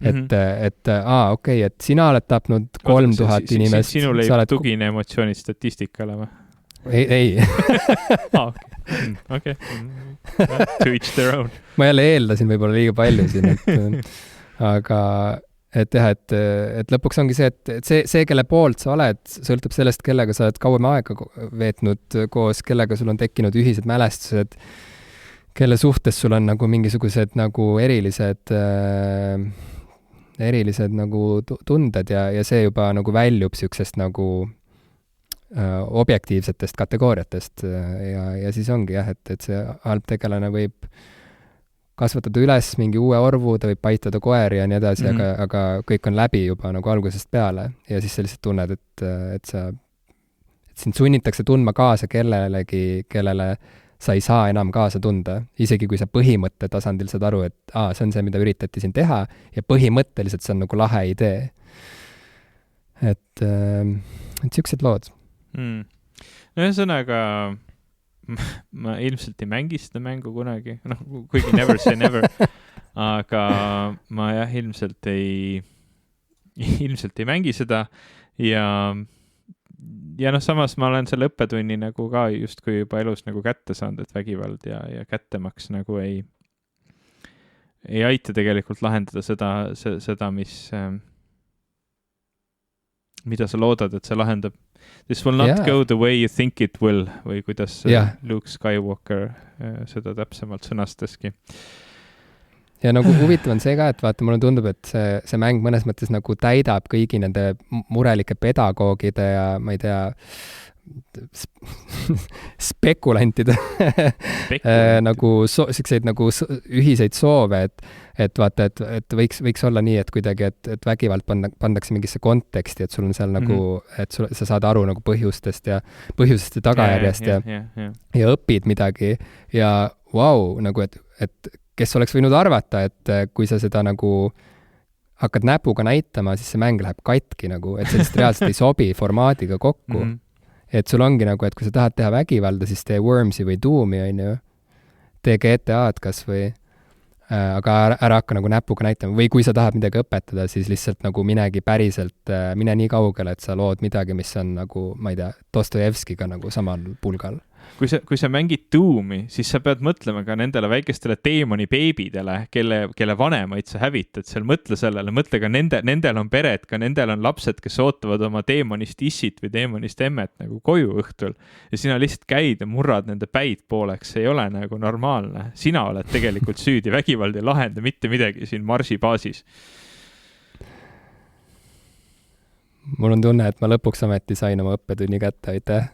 Et okei, et sina oled tapnud 3000 inimest. Sinul ei tugine emotsioonid statistikale või? Ei. Okei. To each their own. Ma jälle eeldasin võib-olla liiga palju siin, aga et jah, et lõpuks ongi see, et see, kelle poolt sa oled, sõltub sellest, kellega sa oled kauem aega veetnud koos, kellega sul on tekkinud ühised mälestused, kelle suhtes sul on nagu mingisugused nagu erilised nagu tunded ja see juba nagu väljub siuksest nagu objektiivsetest kategooriatest ja siis ongi jah, et see halb tegelane võib kasvatada üles mingi uue orvu, ta võib paitada koeri ja nii edasi, aga kõik on läbi juba nagu algusest peale ja siis sa lihtsalt tunned, et sind sunnitakse tundma kaasa kellelegi, kellele sa ei saa enam kaasa tunda, isegi kui sa põhimõtte tasandil saad aru, et see on see, mida üritati siin teha ja põhimõtteliselt see on nagu lahe idee. Et siuksed lood. No ühesõnaga ma ilmselt ei mängi seda mängu kunagi, kuigi never say never, aga ma jah, ilmselt ei mängi seda ja samas ma olen selle õppetunni nagu ka justkui juba elus nagu kätte saanud, et vägivald ja kättemaks nagu ei aita tegelikult lahendada seda, mida sa loodad, et see lahendab. This will not go the way you think it will, või kuidas Luke Skywalker seda täpsemalt sõnastaski. Ja nagu huvitav on see ka, et vaata, mulle tundub, et see mäng mõnes mõttes nagu täidab kõigi nende murelike pedagoogide ja ma ei tea, spekulantide nagu sikseid nagu ühiseid soove, et vaata, et võiks olla nii, et kuidagi, et vägivald pandakse mingisse konteksti, et sul on seal nagu, et sa saad aru nagu põhjustest ja tagajärjest ja õpid midagi ja nagu, et kes oleks võinud arvata, et kui sa seda nagu hakkad näpuga näitama, siis see mäng läheb katki nagu, et see reaalselt ei sobi formaadiga kokku. Et sul ongi nagu, et kui sa tahad teha vägivalda, siis tee Wormsi või Doomi, on ju. Tee GTA-d kas või, aga ära hakka nagu näpuga näitama. Või kui sa tahad midagi õpetada, siis lihtsalt nagu minegi päriselt, mine nii kaugele, et sa lood midagi, mis on nagu, ma ei tea, Dostojevskiga nagu samal pulgal. Kui sa mängid Doomi, siis sa pead mõtlema ka nendele väikestele teemoni beebidele, kelle vanemaid sa hävitad seal, mõtle sellele, mõtle ka nendel on pered, ka nendel on lapsed, kes ootavad oma teemonist issit või teemonist emmet nagu koju õhtul ja sina lihtsalt käid ja murrad nende päid pooleks, see ei ole nagu normaalne. Sina oled tegelikult süüdi, vägivald ei lahenda mitte midagi siin Marsi baasis. Mul on tunne, et ma lõpuks ometi sain oma õppetunni kätte, aitäh.